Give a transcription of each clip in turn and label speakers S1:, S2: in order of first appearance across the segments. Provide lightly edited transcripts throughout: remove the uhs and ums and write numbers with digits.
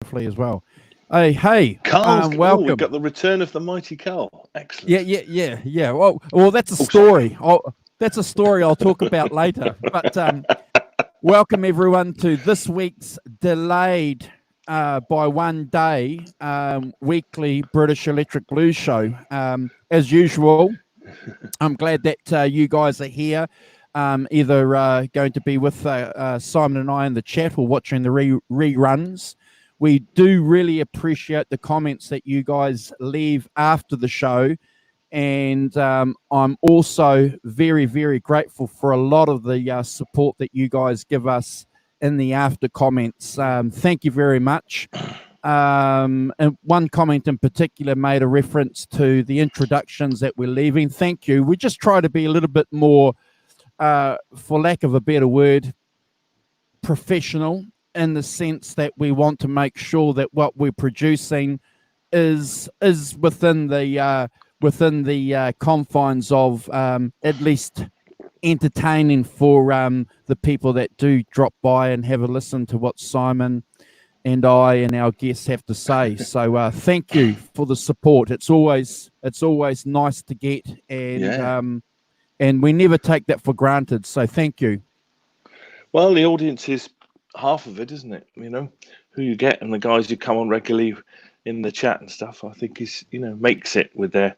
S1: wonderfully as well. Hey,
S2: Carl's. Oh, we've
S1: welcome.
S2: got the return of the mighty Carl.
S1: Yeah,
S2: Excellent.
S1: yeah, yeah, yeah. Well, that's a
S2: Oh, sorry.
S1: story. That's a story I'll talk about later. But welcome everyone to this week's delayed by one day weekly British Electric Blues show. As usual, I'm glad that you guys are here. Either going to be with Simon and I in the chat or watching the reruns. We do really appreciate the comments that you guys leave after the show. And I'm also very, very grateful for a lot of the support that you guys give us in the after comments. Thank you very much. And one comment in particular made a reference to the introductions that we're leaving. Thank you. We just try to be a little bit more, for lack of a better word, professional, in the sense that we want to make sure that what we're producing is within the confines of at least entertaining for the people that do drop by and have a listen to what Simon and I and our guests have to say. So thank you for the support. It's always nice to get, and we never take that for granted. So thank you.
S2: Well, the audience is half of it, isn't it? You know, who you get and the guys who come on regularly in the chat and stuff, I think is, makes it with their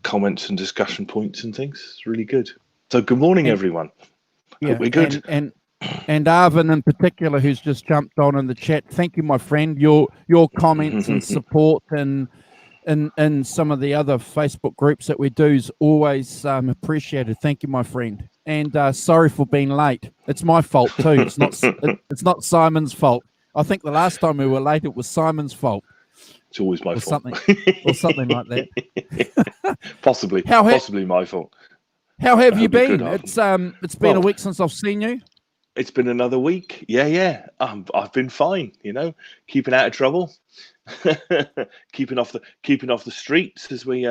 S2: comments and discussion points and things. It's really good. So good morning, everyone.
S1: Yeah,
S2: hope we're good.
S1: And Arvin in particular, who's just jumped on in the chat. Thank you, my friend. Your comments and support and in some of the other Facebook groups that we do is always appreciated. Thank you, my friend. And sorry for being late. It's my fault too. It's not Simon's fault. I think the last time we were late, it was Simon's fault.
S2: It's always my fault.
S1: Or something like that.
S2: Possibly my fault.
S1: How have you been? It's been a week since I've seen you.
S2: It's been another week. Yeah. I've been fine. Keeping out of trouble, keeping off the streets as we,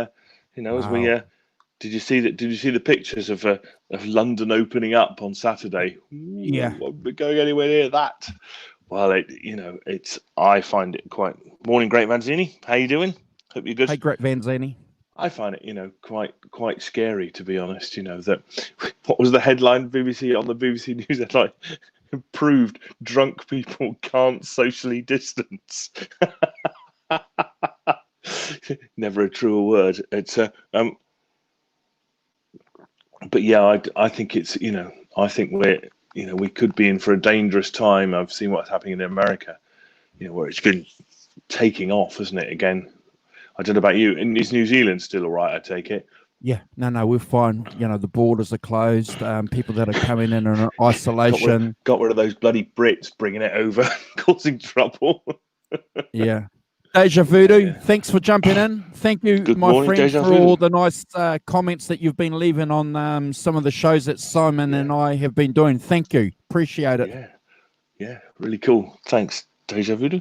S2: Did you see that? Did you see the pictures of London opening up on Saturday? Ooh,
S1: yeah,
S2: we're going anywhere near that. Well, I find it quite. Morning, Great Vanzini. How you doing? Hope you're good.
S1: Hey, Great Vanzini.
S2: I find it, quite scary, to be honest. That what was the headline BBC on the BBC News headline? Proved drunk people can't socially distance. Never a truer word. It's but yeah, I think it's I think we could be in for a dangerous time. I've seen what's happening in America, where it's been taking off, isn't it? Again, I don't know about you. Is New Zealand still all right? I take it.
S1: Yeah, no, we're fine. The borders are closed. People that are coming in isolation.
S2: Got rid of those bloody Brits bringing it over, causing trouble.
S1: Yeah. Deja Voodoo, thanks for jumping in. Thank you, my friend, for all the nice comments that you've been leaving on some of the shows that Simon and I have been doing. Thank you. Appreciate it.
S2: Yeah, really cool. Thanks, Deja Voodoo.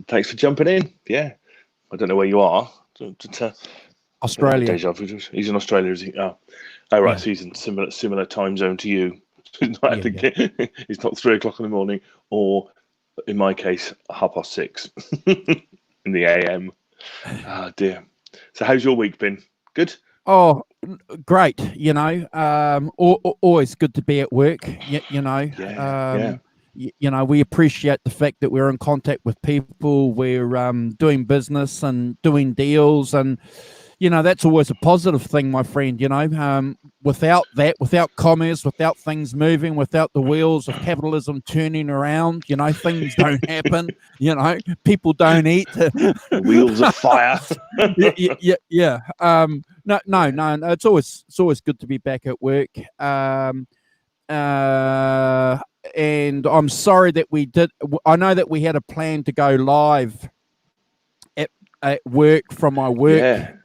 S2: Thanks for jumping in. Yeah. I don't know where you are.
S1: Australia.
S2: Deja Voodoo. He's in Australia, is he? Oh right. Yeah. So he's in similar time zone to you. It's not 3:00 in the morning, or in my case, 6:30 in the AM. Oh dear. So how's your week been? Good?
S1: Oh, great. Always good to be at work. We appreciate the fact that we're in contact with people. We're doing business and doing deals, and that's always a positive thing, my friend. Without that, without commerce, without things moving, without the wheels of capitalism turning around, things don't happen. People don't eat.
S2: The wheels of fire.
S1: Yeah. No. It's always good to be back at work. And I'm sorry that I know that we had a plan to go live at work from my work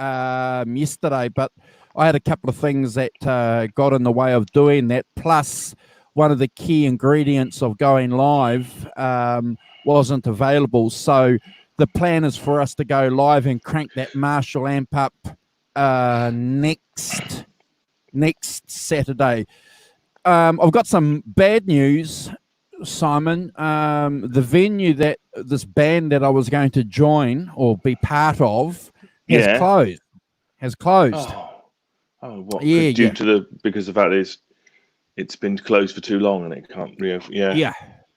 S1: yesterday, but I had a couple of things that got in the way of doing that. Plus, one of the key ingredients of going live wasn't available. So the plan is for us to go live and crank that Marshall amp up next Saturday. I've got some bad news. Simon, the venue that this band that I was going to join or be part of has
S2: Yeah.
S1: closed.
S2: What?
S1: Yeah, yeah,
S2: Because the fact is, it's been closed for too long and it can't reopen. Yeah.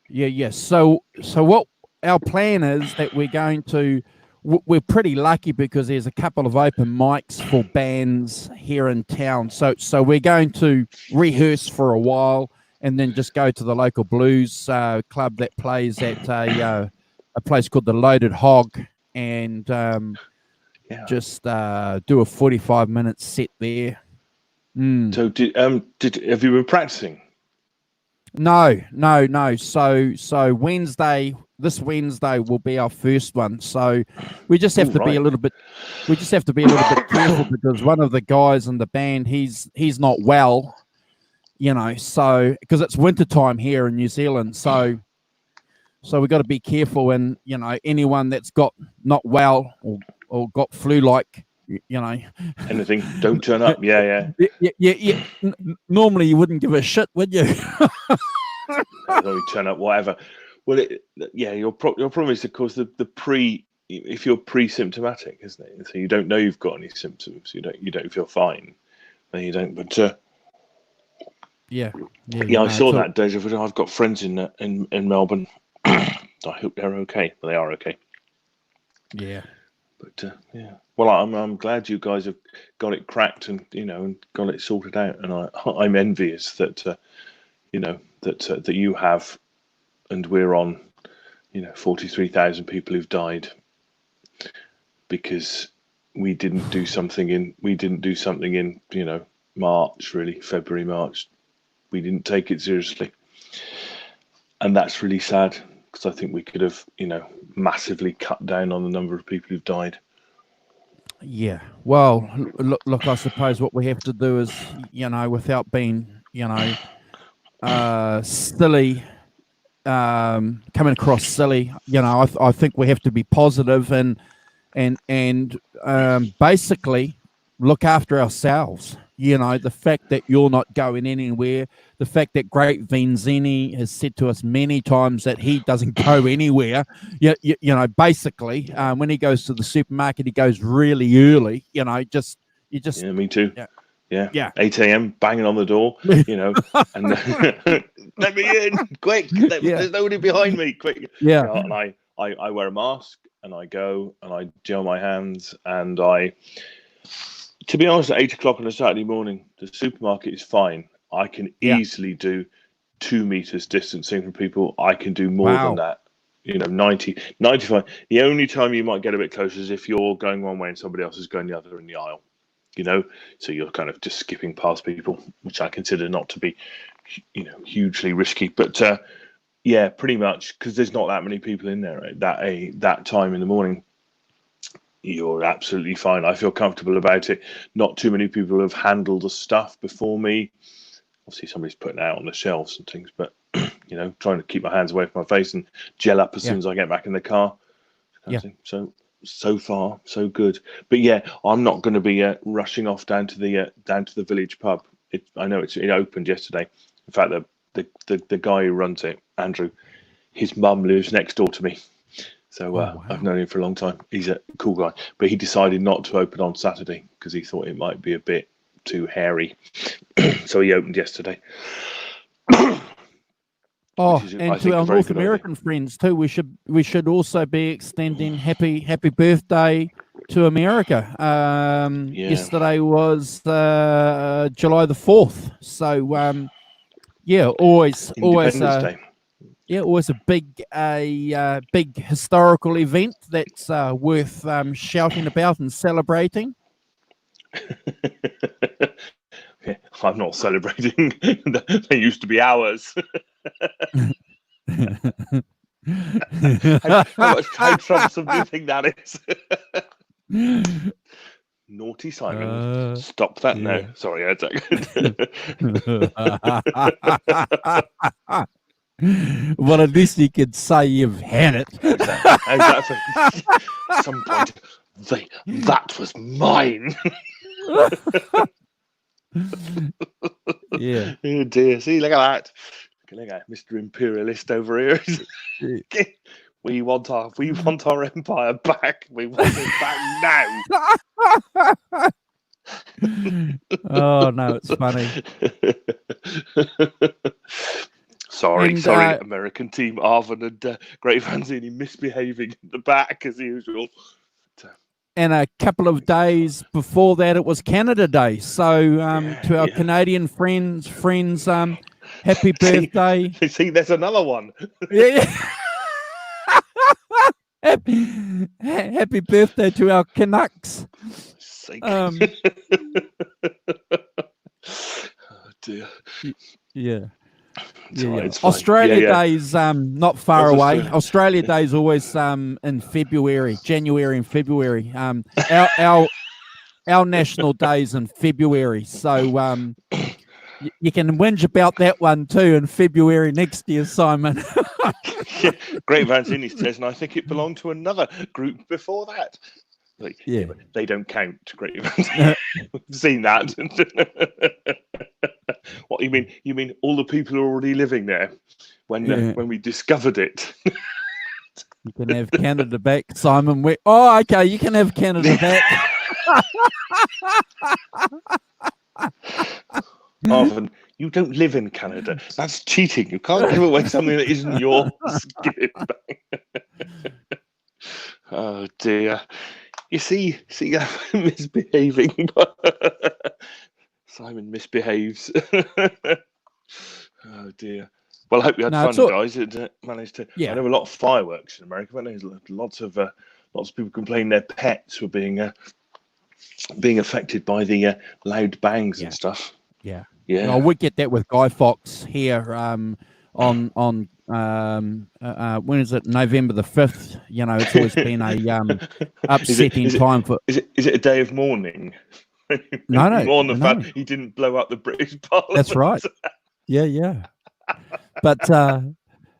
S1: yeah. So what our plan is that we're going to. We're pretty lucky because there's a couple of open mics for bands here in town. So we're going to rehearse for a while and then just go to the local blues club that plays at a place called the Loaded Hog and just do a 45-minute set there.
S2: So have you been practicing?
S1: No. So this Wednesday will be our first one. So we just have to be a little bit. We just have to be a little bit careful because one of the guys in the band, he's not well, So because it's wintertime here in New Zealand, so we got to be careful. And anyone that's got not well or got flu-like,
S2: anything, don't turn up. Yeah.
S1: Normally you wouldn't give a shit, would you?
S2: Only turn up, whatever. Well, your problem is, of course, if you're pre-symptomatic, isn't it? So you don't know you've got any symptoms. You don't feel fine. Then you don't. But I saw that, Deja. I've got friends in Melbourne. I hope they're okay. Well, they are okay.
S1: Yeah.
S2: But well, I'm glad you guys have got it cracked and and got it sorted out. And I'm envious that that you have, and we're on 43,000 people who've died because we didn't do something in March, really, February, March. We didn't take it seriously, and that's really sad because I think we could have massively cut down on the number of people who've died.
S1: Yeah, well, look, I suppose what we have to do is without being silly, coming across silly, I think we have to be positive and basically look after ourselves. The fact that you're not going anywhere, the fact that Great Venzini has said to us many times that he doesn't go anywhere. Basically, when he goes to the supermarket, he goes really early. Yeah,
S2: me too.
S1: Yeah.
S2: 8 a.m. banging on the door, and let me in, quick. There's nobody behind me, quick.
S1: Yeah.
S2: And I wear a mask and I go and I gel my hands and to be honest, at 8 o'clock on a Saturday morning, the supermarket is fine. I can easily do 2 meters distancing from people. I can do more than that. 90, 95. The only time you might get a bit closer is if you're going one way and somebody else is going the other in the aisle. So you're kind of just skipping past people, which I consider not to be, hugely risky. But pretty much because there's not that many people in there at that time in the morning. You're absolutely fine. I feel comfortable about it. Not too many people have handled the stuff before me. Obviously, somebody's putting it out on the shelves and things, but trying to keep my hands away from my face and gel up as soon as I get back in the car. So far, so good. But I'm not going to be rushing off down to the village pub. I know it opened yesterday. In fact, the guy who runs it, Andrew, his mum lives next door to me. So I've known him for a long time. He's a cool guy, but he decided not to open on Saturday because he thought it might be a bit too hairy. So he opened yesterday.
S1: And to our North American friends too, we should also be extending happy birthday to America. Yesterday was July the 4th. So always
S2: Independence Day.
S1: Always a big historical event that's worth shouting about and celebrating.
S2: I'm not celebrating. They used to be ours. How troublesome do you think that is? Naughty Simon. Stop that now. Sorry,
S1: Well, at least you could say you've had it.
S2: Exactly. At some point, that was mine.
S1: Yeah.
S2: Oh dear. See, look at Look at Mr. Imperialist over here. We want our empire back. We want it back now.
S1: Oh no, it's funny.
S2: Sorry, American team, Arvin and Great Vanzini misbehaving in the back as usual.
S1: And a couple of days before that, it was Canada Day. So to our Canadian friends, happy birthday.
S2: See, there's another one.
S1: Yeah. Happy birthday to our Canucks.
S2: Oh dear.
S1: Yeah.
S2: Right,
S1: Australia Day's not far away. Australia Day's always in February, January and February. Our national day's in February, so you can whinge about that one too in February next year, Simon.
S2: Great Vanzini says, and I think it belonged to another group before that. But they don't count. Great Vanzini. We've seen that. What you mean? You mean all the people are already living there when we discovered it?
S1: You can have Canada back, Simon. Okay, you can have Canada back.
S2: Often, you don't live in Canada. That's cheating. You can't give away something that isn't yours. Give it back. Oh dear. You see, misbehaving. Simon misbehaves. Oh dear. Well, I hope you had fun, guys. It managed to. I know a lot of fireworks in America, but there's lots of people complain their pets were being affected by the loud bangs and stuff. Yeah.
S1: Well, we get that with Guy Fawkes here on when is it? November the 5th. You know, it's always been a upsetting time for.
S2: Is it a day of mourning?
S1: No.
S2: Mourn the fact he didn't blow up the British Parliament.
S1: That's right. Yeah. But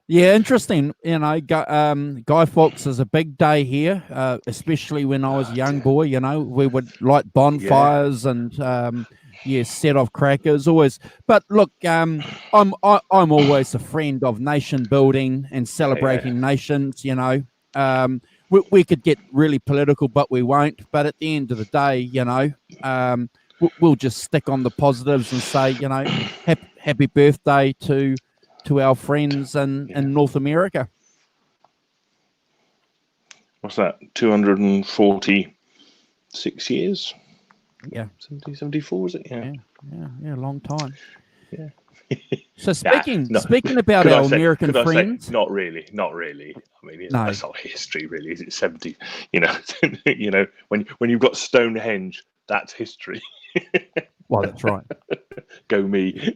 S1: interesting. You know, Guy Fawkes is a big day here, especially when I was a young boy. You know, we would light bonfires and set off crackers always. But look, I'm always a friend of nation building and celebrating nations. You know, we could get really political, but we won't. But at the end of the day, you know, we'll just stick on the positives and say, you know, happy birthday to our friends in North America.
S2: What's that? 246 years?
S1: Yeah.
S2: 74, is it? Yeah,
S1: long time.
S2: Yeah.
S1: So speaking about our American friends,
S2: not really. I mean, that's not history, really, is it? 70. You know, when you've got Stonehenge, that's history.
S1: Well, that's right.
S2: Go me.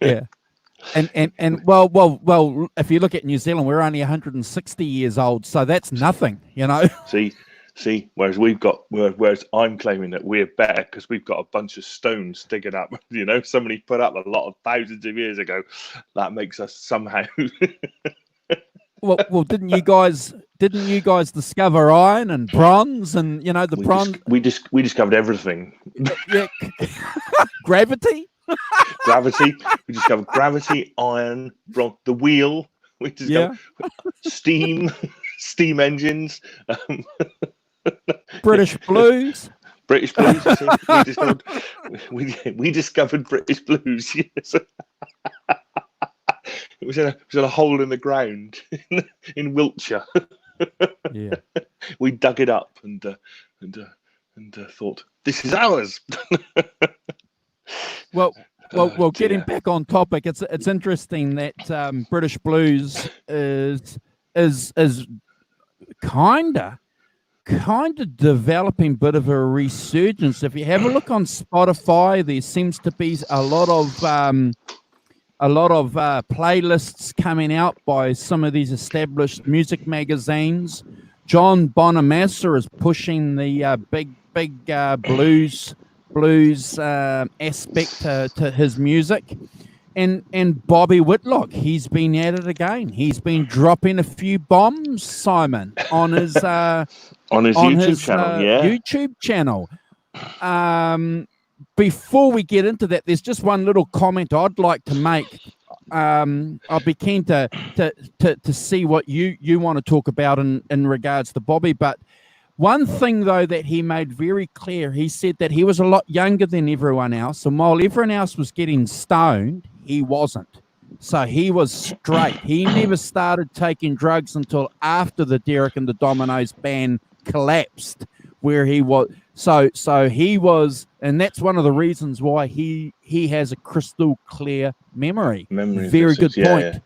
S1: Yeah. And well, if you look at New Zealand, we're only 160 years old, so that's nothing, you know.
S2: See, whereas I'm claiming that we're better because we've got a bunch of stones digging up. You know, somebody put up a lot of thousands of years ago. That makes us somehow.
S1: Well, didn't you guys discover iron and bronze and bronze?
S2: We discovered everything.
S1: Yeah. Gravity.
S2: Gravity. We discovered gravity, iron, bronze, the wheel. We discovered steam engines.
S1: British blues.
S2: You see? We discovered British blues. Yes. It was in a hole in the ground in Wiltshire.
S1: Yeah.
S2: We dug it up and thought, this is ours.
S1: Well, getting back on topic, it's interesting that British blues is kind of developing a bit of a resurgence. If you have a look on Spotify, there seems to be a lot of playlists coming out by some of these established music magazines. John Bonamassa is pushing the big blues aspect to his music, and Bobby Whitlock, he's been at it again. He's been dropping a few bombs, Simon, on his YouTube channel. Before we get into that, there's just one little comment I'd like to make. I'll be keen to see what you want to talk about in regards to Bobby. But one thing, though, that he made very clear, he said that he was a lot younger than everyone else. And while everyone else was getting stoned, he wasn't. So he was straight. He never started taking drugs until after the Derek and the Dominoes band collapsed, where he was. So he was, and that's one of the reasons why he has a crystal clear memory. Very good point.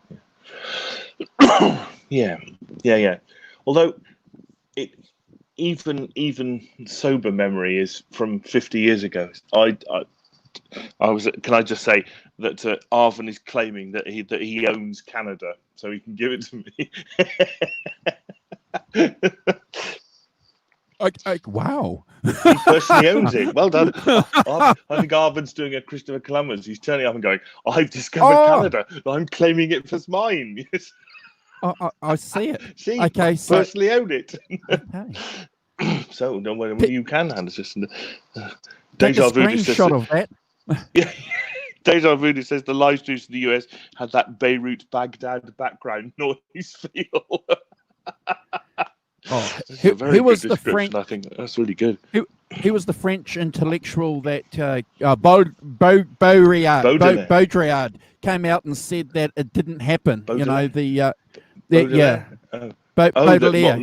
S2: Yeah. Although even sober memory is from 50 years ago. I was. Can I just say that Arvin is claiming that he owns Canada, so he can give it to me.
S1: Wow.
S2: He personally owns it. Well done. I think Arvin's doing a Christopher Columbus. He's turning up and going, "I've discovered Canada. I'm claiming it as mine." Yes.
S1: I see it.
S2: See,
S1: okay,
S2: I personally own it.
S1: Okay.
S2: So, no, when you can hand us just
S1: take a screenshot of that.
S2: Yeah. Deja Vu says the live streams in the US had that Beirut Baghdad background noise feel.
S1: Who was the French?
S2: I think that's really good.
S1: He was the French intellectual that Baudrillard came out and said that it didn't happen.
S2: Baudelaire?
S1: Baudelaire.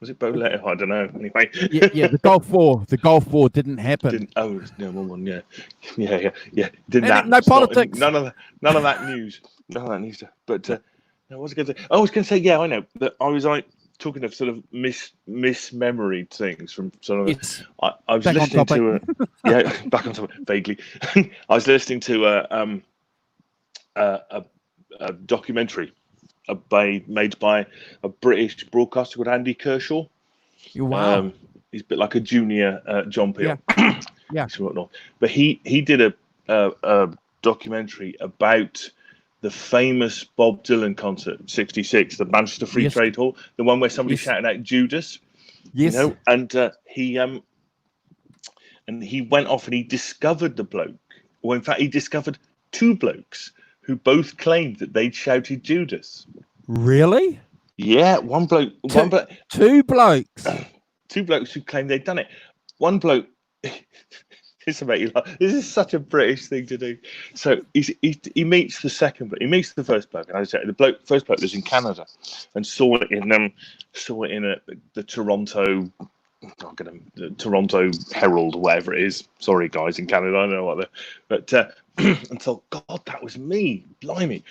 S2: Was it Baudelaire? I don't know. Anyway.
S1: Yeah. The Gulf War didn't happen.
S2: One. Yeah.
S1: No politics.
S2: None of that news. None of that news. But what was I going to say? I was going to say, yeah, I know that I was talking of sort of mismemoried things from sort of.
S1: Yes.
S2: I was listening to back on topic vaguely. I was listening to a documentary made by a British broadcaster called Andy Kershaw.
S1: Wow.
S2: He's a bit like a junior John Peel.
S1: Yeah.
S2: But he did a documentary about the famous Bob Dylan concert, 66, the Manchester Free Trade Hall, the one where somebody shouted out Judas.
S1: Yes.
S2: And he went off and he discovered the bloke. Or in fact, he discovered two blokes who both claimed that they'd shouted Judas.
S1: Really?
S2: Yeah,
S1: two blokes.
S2: Two blokes who claimed they'd done it. One bloke. This is such a British thing to do. So he meets the second bloke. He meets the first bloke, and I said the first bloke lives in Canada, and saw it in the Toronto. The Toronto Herald, or whatever it is. Sorry, guys in Canada, I don't know what but and thought, God, that was me, blimey.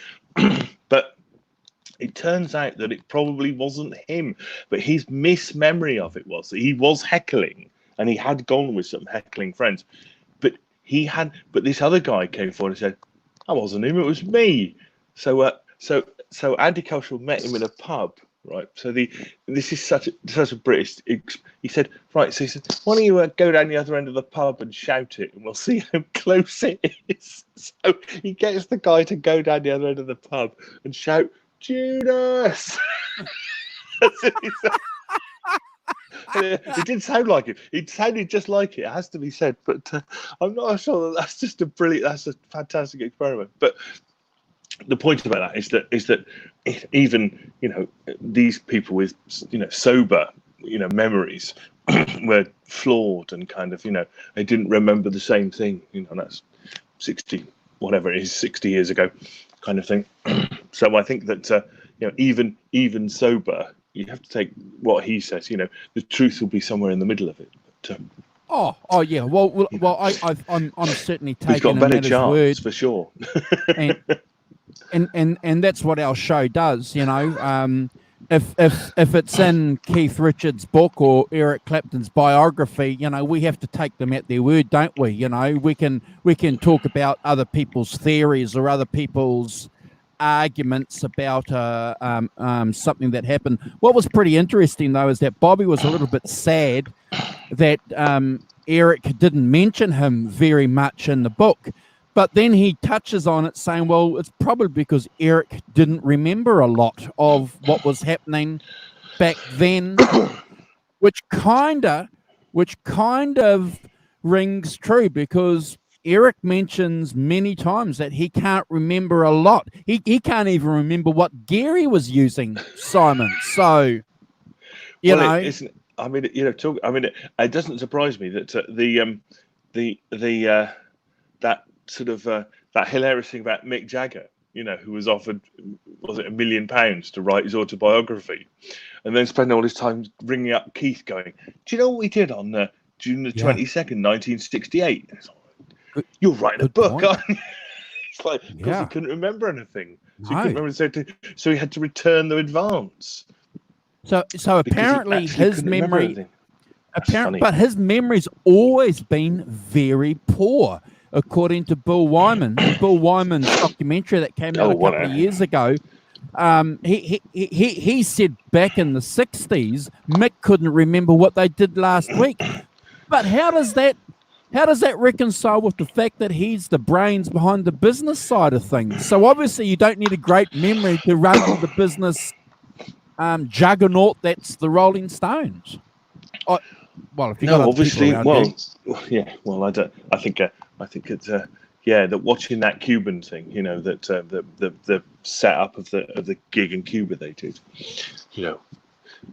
S2: But it turns out that it probably wasn't him, but his mismemory of it was that he was heckling, and he had gone with some heckling friends, but this other guy came forward and said, "I wasn't him, it was me." So Andy Kelshall met him in a pub. Right, so this is such a British. He said, right, so he said, why don't you go down the other end of the pub and shout it, and we'll see how close it is. So he gets the guy to go down the other end of the pub and shout, Judas. It did sound like it. It sounded just like it. It has to be said, but I'm not sure that's just that's a fantastic experiment. But the point about that is that even these people with sober memories were flawed and kind of they didn't remember the same thing. That's 60 years ago, kind of thing. So I think that even sober, you have to take what he says. The truth will be somewhere in the middle of it. But,
S1: Oh yeah. Well, I'm certainly taking.
S2: He's got a better chance for sure.
S1: And that's what our show does, If it's in Keith Richards' book or Eric Clapton's biography, we have to take them at their word, don't we? We can talk about other people's theories or other people's arguments about something that happened. What was pretty interesting though is that Bobby was a little bit sad that Eric didn't mention him very much in the book. But then he touches on it saying, well, it's probably because Eric didn't remember a lot of what was happening back then, which kind of rings true, because Eric mentions many times that he can't remember a lot. He can't even remember what gear he was using, Simon. So, you know,
S2: it it doesn't surprise me that that sort of that hilarious thing about Mick Jagger, who was offered, was it £1 million to write his autobiography, and then spending all his time ringing up Keith, going, "Do you know what we did on June the 22nd, 1968?" You're writing a book, aren't you? It's like, because he couldn't remember anything. So he couldn't remember, so he had to return the advance.
S1: So apparently his memory, but his memory's always been very poor, according to Bill Wyman. Bill Wyman's documentary that came out a couple of years ago. He said back in the 60s, Mick couldn't remember what they did last week. But how does that reconcile with the fact that he's the brains behind the business side of things? So obviously you don't need a great memory to run the business juggernaut that's the Rolling Stones. Well, if you got
S2: obviously,
S1: I
S2: think it's that watching that Cuban thing, that the setup of the gig in Cuba they did,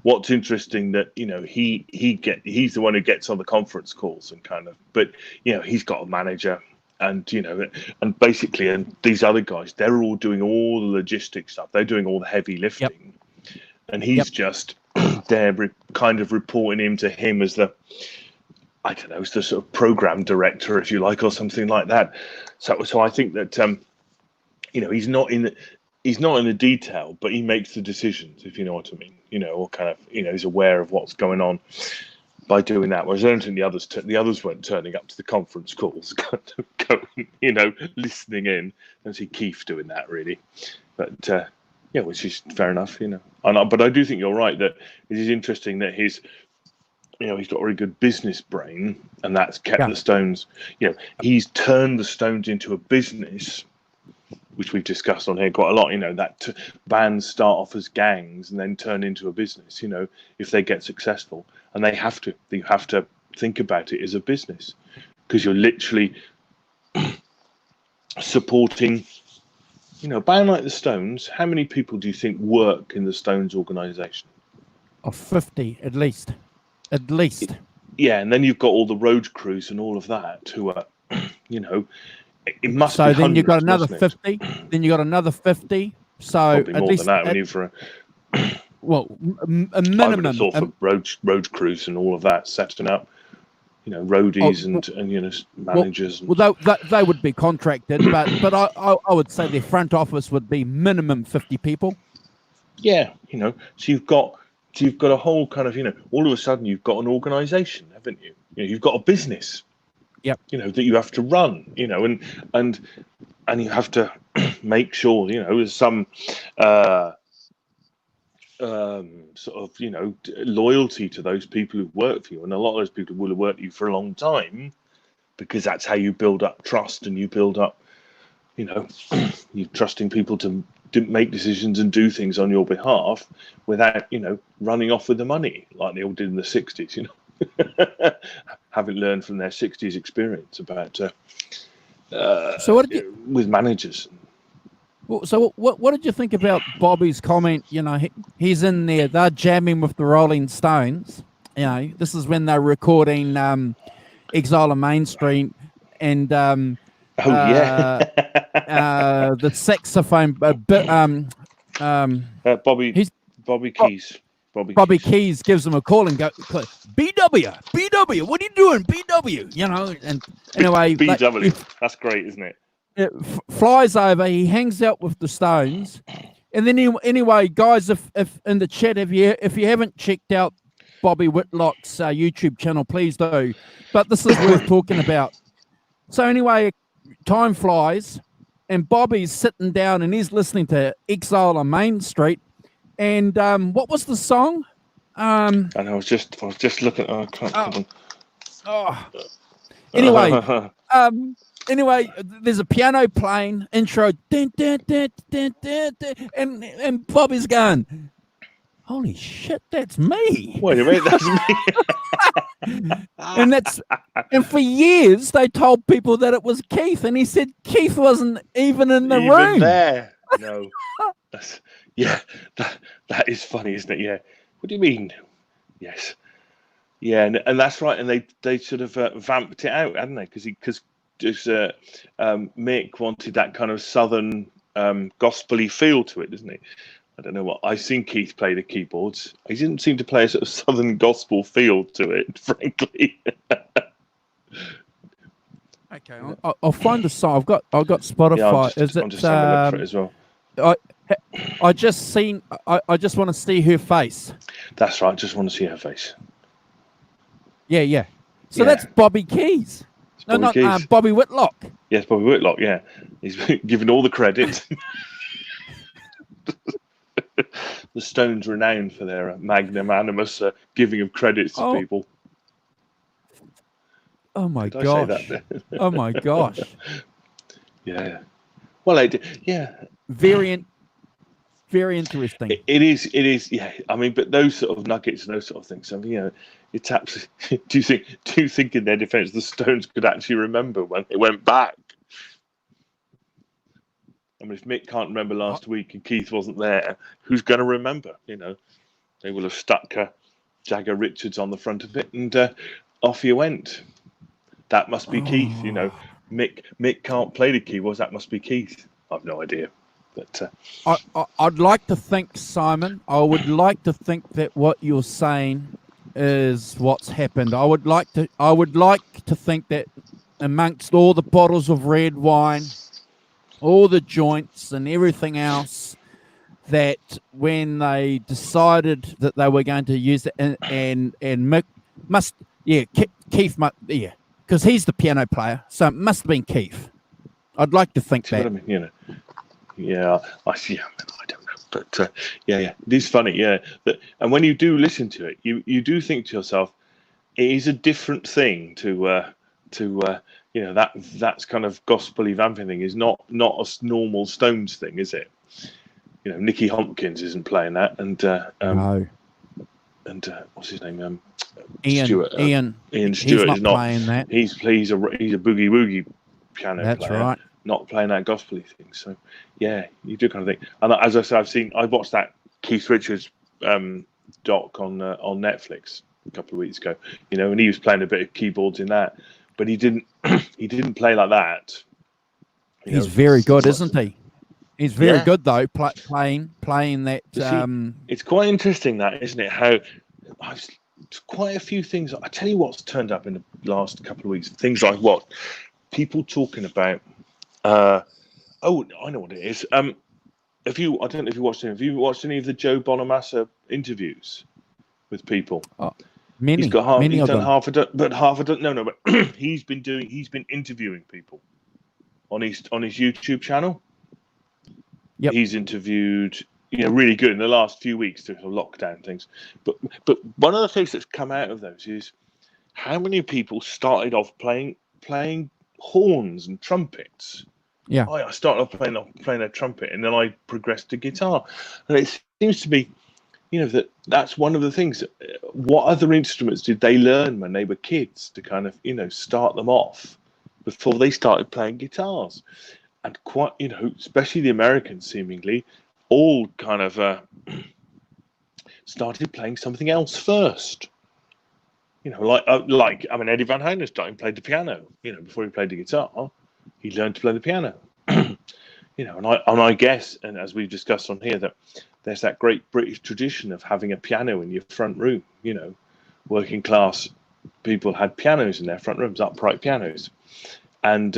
S2: what's interesting that he's the one who gets on the conference calls and but he's got a manager, and basically, and these other guys, they're all doing all the logistics stuff, they're doing all the heavy lifting, and he's just there kind of reporting to him as the, I don't know, as the sort of program director, if you like, or something like that. So I think that he's not in the detail, but he makes the decisions, if you know what I mean. Or he's aware of what's going on by doing that. Whereas I don't think the others weren't turning up to the conference calls, listening in. I don't see Keith doing that really, but which is fair enough, But I do think you're right that it is interesting that he's got a very good business brain, and that's kept the Stones. He's turned the Stones into a business, which we've discussed on here quite a lot. That bands start off as gangs and then turn into a business. If they get successful, and you have to think about it as a business, because you're literally supporting. A band like the Stones. How many people do you think work in the Stones organisation?
S1: 50 at least. At least.
S2: Yeah, and then you've got all the road crews and all of that who are, it must be.
S1: So then
S2: hundreds,
S1: you've got another 50. Then you got another 50. So
S2: probably
S1: at
S2: more
S1: least
S2: than that. We need for
S1: a minimum.
S2: For road crews and all of that, setting up, roadies and managers.
S1: Well, they would be contracted, but I would say their front office would be minimum 50 people.
S2: Yeah, so you've got a whole kind of, all of a sudden you've got an organisation, haven't you? You've got a business.
S1: Yep.
S2: That you have to run. And you have to make sure there's some sort of loyalty to those people who work for you, and a lot of those people will have worked for you for a long time, because that's how you build up trust, and you build up you're trusting people to make decisions and do things on your behalf without running off with the money like they all did in the 60s, having learned from their 60s experience about with managers.
S1: So what did you think about Bobby's comment? He's in there, they're jamming with the Rolling Stones. This is when they're recording Exile on Main Street, and the saxophone.
S2: Bobby Keys.
S1: Bobby Keys gives him a call and go, BW, what are you doing, BW? And anyway,
S2: BW, that's great, isn't it?
S1: It flies over. He hangs out with the Stones, and then anyway, guys, if in the chat, if you haven't checked out Bobby Whitlock's YouTube channel, please do. But this is worth talking about. So anyway, time flies, and Bobby's sitting down and he's listening to Exile on Main Street. And what was the song?
S2: And I was just looking.
S1: Anyway. Anyway, there's a piano playing, intro, dun, dun, dun, dun, dun, dun, and Bobby's going, holy shit, that's me.
S2: Wait a minute, that's
S1: And for years they told people that it was Keith, and he said Keith wasn't even in the room.
S2: There. No. That is funny, isn't it? Yeah. What do you mean? Yes. Yeah, and that's right. And they sort of vamped it out, hadn't they? Because Mick wanted that kind of southern gospel-y feel to it, doesn't he? I don't know what I've seen Keith play the keyboards. He didn't seem to play a sort of southern gospel feel to it, frankly.
S1: Okay, I'll find the song. I've got Spotify.
S2: Yeah, I'm just having a look for it as well.
S1: I just want to see her face.
S2: That's right. Just want to see her face.
S1: Yeah. So that's Bobby Keys.
S2: Keys.
S1: Bobby Whitlock.
S2: Yes, Bobby Whitlock. Yeah, he's given all the credit. The Stones renowned for their magnanimous giving of credits to people.
S1: Oh my gosh! Oh my gosh!
S2: Yeah. Well, I did. Yeah.
S1: Very interesting.
S2: It is. Yeah. I mean, but those sort of nuggets and those sort of things. I mean, it's absolutely. Do you think in their defence the Stones could actually remember when they went back? I mean, if Mick can't remember last week and Keith wasn't there, who's going to remember? They will have stuck Jagger Richards on the front of it, and off you went. That must be Keith. Mick can't play the keyboards. That must be Keith. I've no idea. But
S1: I'd like to think, Simon. I would like to think that what you're saying is what's happened. I would like to think that amongst all the bottles of red wine, all the joints and everything else, that when they decided that they were going to use it, and Mick must, Keith must, because he's the piano player, so it must have been Keith. I'd like to think that.
S2: I mean, yeah, I don't know, but it is funny, and when you do listen to it, you do think to yourself, it is a different thing to that's kind of gospel-y vamping thing is not a normal Stones thing, is it? Nicky Hopkins isn't playing that, and
S1: no.
S2: And what's his name?
S1: Ian
S2: Stewart.
S1: Ian
S2: Stewart
S1: is not playing that.
S2: He's a boogie woogie piano player.
S1: That's right.
S2: Not playing that gospel-y thing. So yeah, you do kind of think. And as I said, I watched that Keith Richards doc on Netflix a couple of weeks ago. And he was playing a bit of keyboards in that, but he didn't play like that.
S1: He's very good, isn't he? He's very good though, playing that.
S2: It's quite interesting, that, isn't it? How quite a few things. I tell you what's turned up in the last couple of weeks. Things like what people talking about. I know what it is. I don't know if you watched any. Have you watched any of the Joe Bonamassa interviews with people?
S1: Oh, many.
S2: He's got
S1: many
S2: he's
S1: of
S2: done
S1: them.
S2: half a dozen. No, but he's been interviewing people on his YouTube channel.
S1: Yep.
S2: He's interviewed, really good in the last few weeks through the lockdown things. But one of the things that's come out of those is how many people started off playing horns and trumpets.
S1: Yeah.
S2: I started off playing a trumpet, and then I progressed to guitar. And it seems to be, that's one of the things. What other instruments did they learn when they were kids to kind of, start them off before they started playing guitars? And quite, especially the Americans, seemingly, all kind of started playing something else first. Like Eddie Van Halen started and played the piano. Before he played the guitar, he learned to play the piano. And I guess, and as we've discussed on here, that there's that great British tradition of having a piano in your front room. Working class people had pianos in their front rooms, upright pianos, and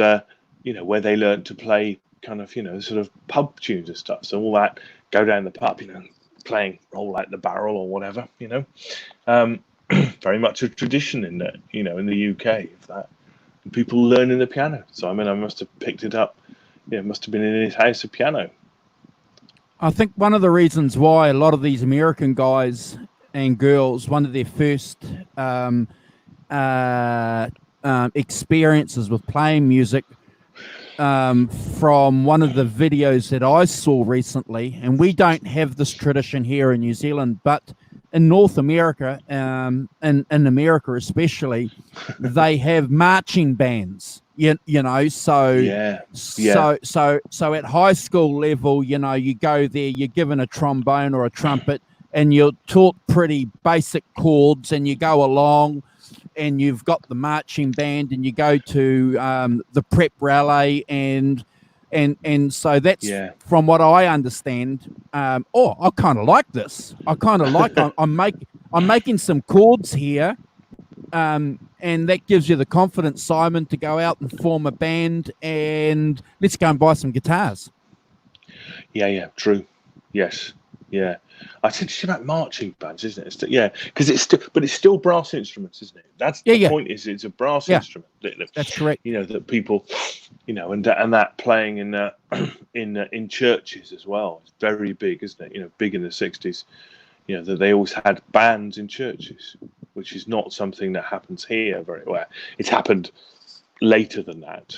S2: where they learned to play kind of, sort of pub tunes and stuff. So all that, go down the pub, playing Roll Out the Barrel or whatever, very much a tradition in the, in the UK of that. And people learning the piano. So, I must have picked it up. It must have been in his house, a piano.
S1: I think one of the reasons why a lot of these American guys and girls, one of their first experiences with playing music, from one of the videos that I saw recently, and we don't have this tradition here in New Zealand, but North America, in America especially, they have marching bands. So
S2: Yeah, yeah,
S1: so at high school level, you go there, you're given a trombone or a trumpet, and you're taught pretty basic chords, and you go along, and you've got the marching band, and you go to the prep rally, and so that's
S2: yeah.
S1: from what I understand. I kind of like this. I kind of like I'm making some chords here, and that gives you the confidence, Simon, to go out and form a band, and let's go and buy some guitars.
S2: Yeah, true. Yes, yeah. I said it's about marching bands, isn't it? Yeah, because it's still brass instruments, isn't it? That's the point. Is it's a brass instrument.
S1: That's correct.
S2: That people, and that playing in in churches as well. It's very big, isn't it? Big in the 60s. That they always had bands in churches, which is not something that happens here very well. It's happened later than that.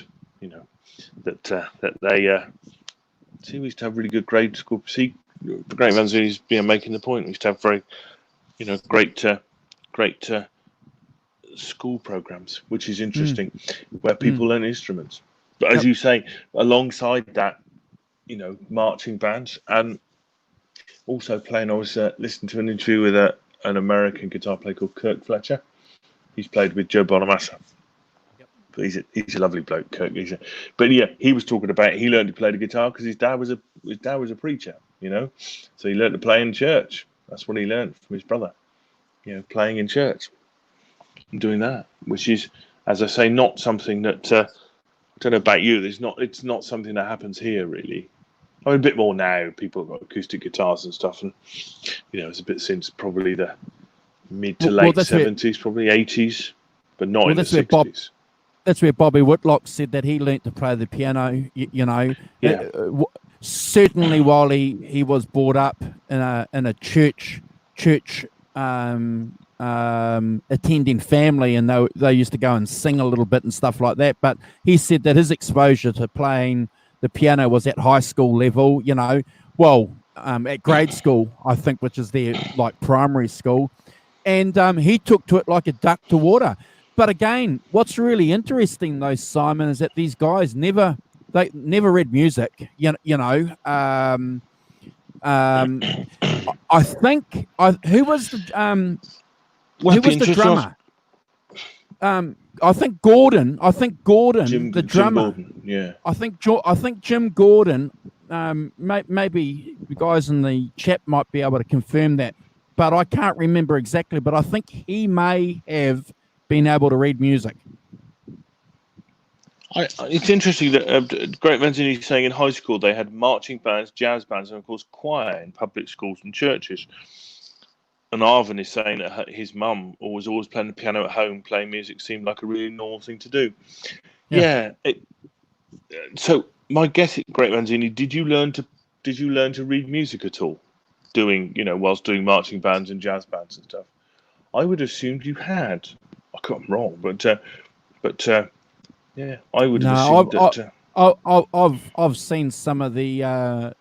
S2: That they. See, we used to have really good grade school. See, Great Manzini's making the point. We used to have very, great school programs, which is interesting, where people learn instruments. But as you say, alongside that, marching bands, and also playing. I was listening to an interview with an American guitar player called Kirk Fletcher. He's played with Joe Bonamassa. But he's a lovely bloke, Kirk. But yeah, he was talking about he learned to play the guitar because his dad was a preacher, so he learned to play in church. That's what he learned from his brother, playing in church and doing that, which is, as I say, not something that I don't know about you. It's not something that happens here really. I mean, a bit more now. People have got acoustic guitars and stuff, and it's a bit since probably the mid to late 70s, probably 80s, but not in the 60s.
S1: That's where Bobby Whitlock said that he learnt to play the piano. Certainly while he was brought up in a church attending family, and they used to go and sing a little bit and stuff like that. But he said that his exposure to playing the piano was at high school level. At grade school, I think, which is their like primary school, and he took to it like a duck to water. But again, what's really interesting, though, Simon, is that these guys never read music. I think who was the drummer? I think Gordon. The drummer.
S2: Jim Gordon, yeah.
S1: I think Jim Gordon. Maybe the guys in the chat might be able to confirm that, but I can't remember exactly. But I think he may have been able to read music.
S2: It's interesting that Great Manzini is saying in high school they had marching bands, jazz bands, and of course choir in public schools and churches. And Arvin is saying that his mum was always playing the piano at home. Playing music seemed like a really normal thing to do. Yeah. So my guess at Great Manzini, did you learn to read music at all? Whilst doing marching bands and jazz bands and stuff. I would assume you had. I could be wrong, but yeah, I would assume that.
S1: I've seen some of the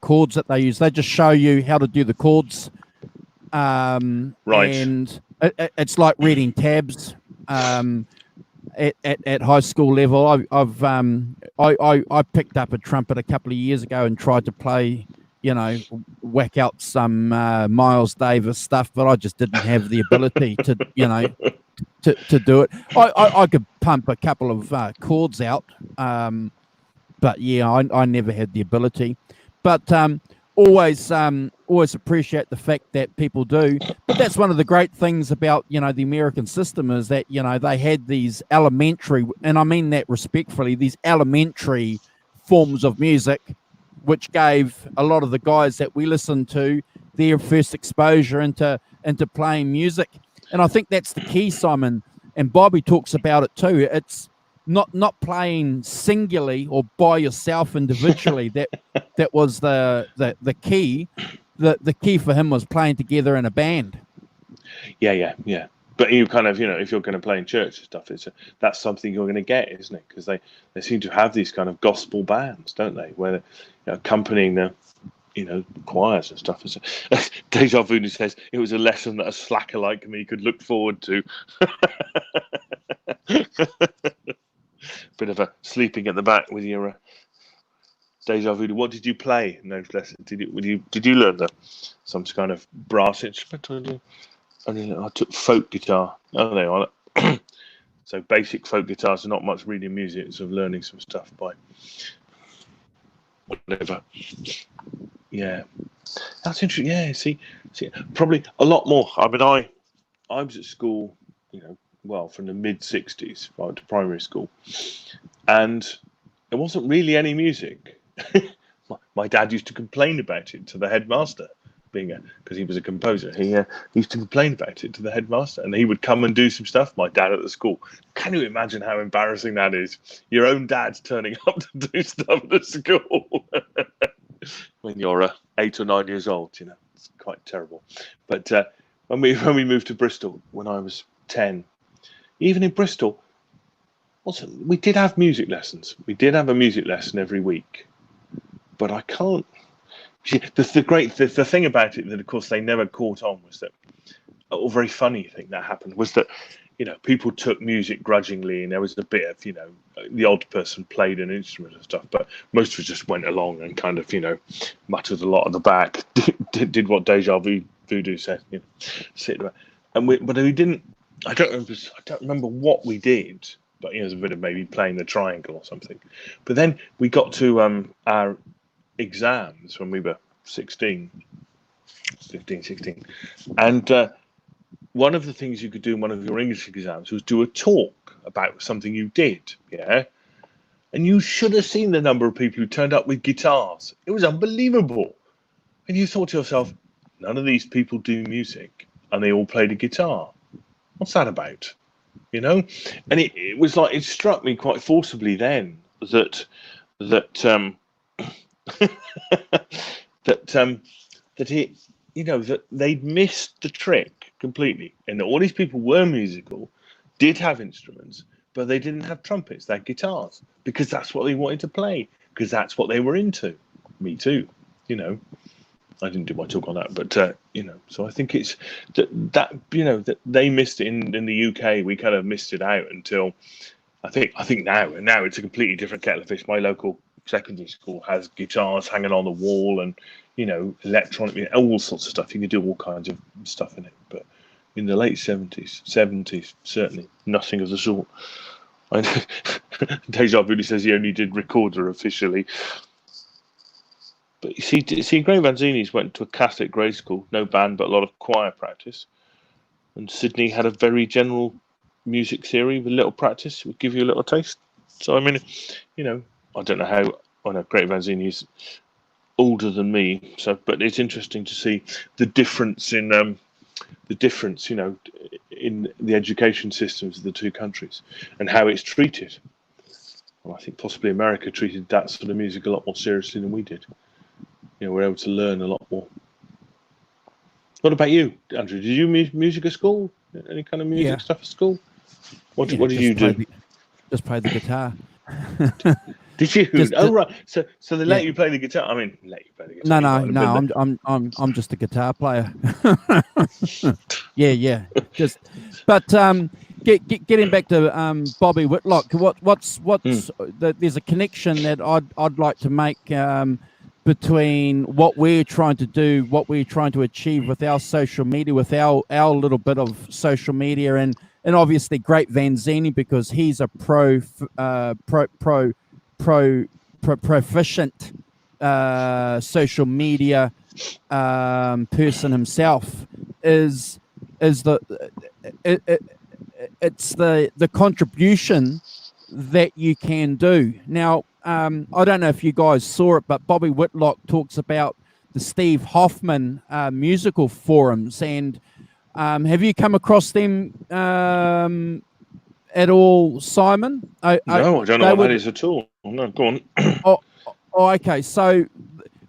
S1: chords that they use. They just show you how to do the chords, right? And it's like reading tabs. At high school level, I picked up a trumpet a couple of years ago and tried to play, whack out some Miles Davis stuff, but I just didn't have the ability to do it. I could pump a couple of chords out, but yeah, I never had the ability. But always appreciate the fact that people do. But that's one of the great things about the American system is that they had these elementary, and I mean that respectfully, these elementary forms of music, which gave a lot of the guys that we listened to their first exposure into playing music. And I think that's the key, Simon. And Bobby talks about it too. It's not playing singularly or by yourself individually. that was the key. The key for him was playing together in a band.
S2: Yeah. But you kind of, if you're going to play in church and stuff, that's something you're going to get, isn't it? Because they seem to have these kind of gospel bands, don't they? Where they're accompanying choirs and stuff. Deja Vu says it was a lesson that a slacker like me could look forward to. Bit of a sleeping at the back with your Deja Vu. What did you play in those lessons? Did you learn some kind of brass instrument? I took folk guitar. Oh, there you are. So basic folk guitars are not much reading music. It's of learning some stuff by whatever. Yeah, that's interesting. Yeah, see, probably a lot more. I mean, I was at school, from the mid '60s, right, to primary school, and there wasn't really any music. My dad used to complain about it to the headmaster, because he was a composer. He used to complain about it to the headmaster, and he would come and do some stuff. My dad at the school. Can you imagine how embarrassing that is? Your own dad's turning up to do stuff at school when you're 8 or 9 years old. It's quite terrible. But when we moved to Bristol when I was 10, even in Bristol, also we did have music lessons. We did have a music lesson every week, but I can't. The thing about it that, of course, they never caught on was that, a very funny thing that happened was that, people took music grudgingly, and there was a bit of, the odd person played an instrument and stuff, but most of us just went along and kind of, muttered a lot at the back, did what Deja Voodoo said, sit there. And but we didn't. I don't remember what we did, but it was a bit of maybe playing the triangle or something. But then we got to our exams when we were 15, 16, and one of the things you could do in one of your English exams was do a talk about something you did, and you should have seen the number of people who turned up with guitars. It was unbelievable. And you thought to yourself, none of these people do music, and they all played a guitar. What's that about? And it was like, it struck me quite forcibly then that that they'd missed the trick completely, and that all these people were musical, did have instruments, but they didn't have trumpets, they had guitars, because that's what they wanted to play, because that's what they were into. Me too. I didn't do my talk on that, but so I think it's that they missed it in the UK. We kind of missed it out until I think now it's a completely different kettle of fish. My local secondary school has guitars hanging on the wall, and electronic, all sorts of stuff. You can do all kinds of stuff in it. But in the late 70s, certainly nothing of the sort. Deja Vu says he only did recorder officially. But you see, Graham Vanzini's went to a Catholic grade school, no band, but a lot of choir practice. And Sydney had a very general music theory with little practice. It would give you a little taste. So, I mean, I don't know how. I know Graham Vanzini is older than me, but it's interesting to see the difference in in the education systems of the two countries and how it's treated. Well, I think possibly America treated that sort of music a lot more seriously than we did. We're able to learn a lot more. What about you, Andrew? Did you music at school? Any kind of music stuff at school? What did you do?
S1: Just play the guitar.
S2: Did you? Right. So they let you play the guitar. I mean, let you play the guitar.
S1: No. I'm just a guitar player. yeah. Getting back to Bobby Whitlock. What's there's a connection that I'd like to make between what we're trying to do, what we're trying to achieve with our social media, with our little bit of social media, and obviously Great Vanzini, because he's a proficient social media person himself. It's the contribution that you can do. Now, I don't know if you guys saw it, but Bobby Whitlock talks about the Steve Hoffman musical forums, and have you come across them at all, Simon?
S2: No, I don't know what that is at all. No, go on.
S1: Oh, okay. So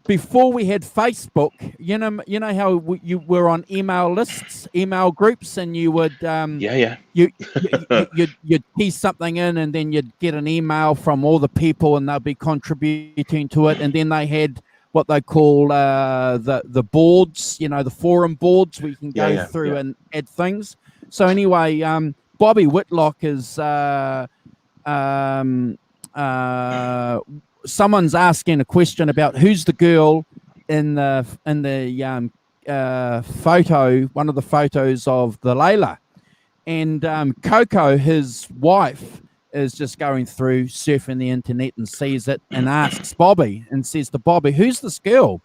S1: before we had Facebook, you know how you were on email lists, email groups, and you would you'd key something in, and then you'd get an email from all the people, and they'd be contributing to it, and then they had what they call the boards, the forum boards where you can go through and add things. So anyway, Bobby Whitlock is someone's asking a question about who's the girl in the photo, one of the photos of the Layla, and Coco, his wife, is just going through surfing the internet and sees it and asks Bobby and says to Bobby, who's this girl?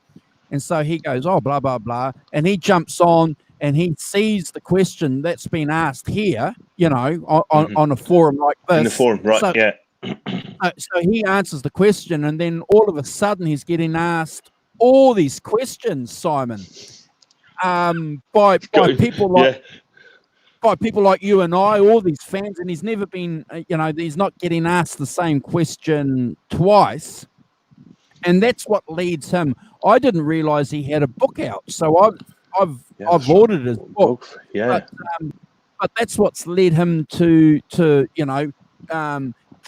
S1: And so he goes, oh, blah, blah, blah. And he jumps on and he sees the question that's been asked here, on a forum like this.
S2: In the forum, right,
S1: so,
S2: yeah.
S1: So he answers the question, and then all of a sudden he's getting asked all these questions, Simon, by people like by people like you and I, all these fans, and he's never been, he's not getting asked the same question twice, and that's what leads him. I didn't realize he had a book out, so I've ordered his book.
S2: Yeah,
S1: but that's what's led him to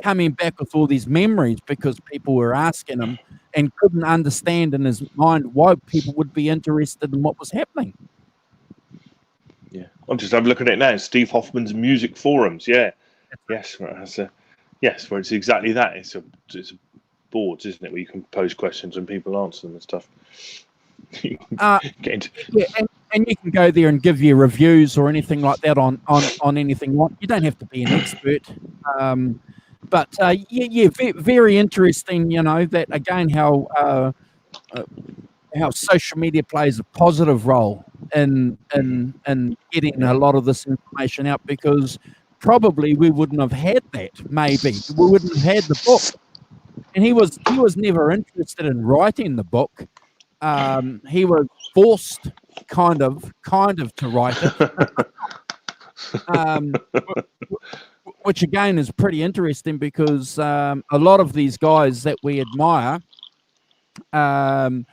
S1: coming back with all these memories, because people were asking him and couldn't understand in his mind why people would be interested in what was happening.
S2: Yeah, I'm just looking at it now. Steve Hoffman's music forums. Yeah, yes, yes, where it's exactly that. It's a boards, isn't it, where you can pose questions and people answer them and stuff.
S1: And you can go there and give your reviews or anything like that on anything. You don't have to be an expert. But very interesting. That again, how social media plays a positive role in getting a lot of this information out, because probably we wouldn't have had that. Maybe we wouldn't have had the book. And he was never interested in writing the book. He was forced, kind of to write it. Which again is pretty interesting, because a lot of these guys that we admire, who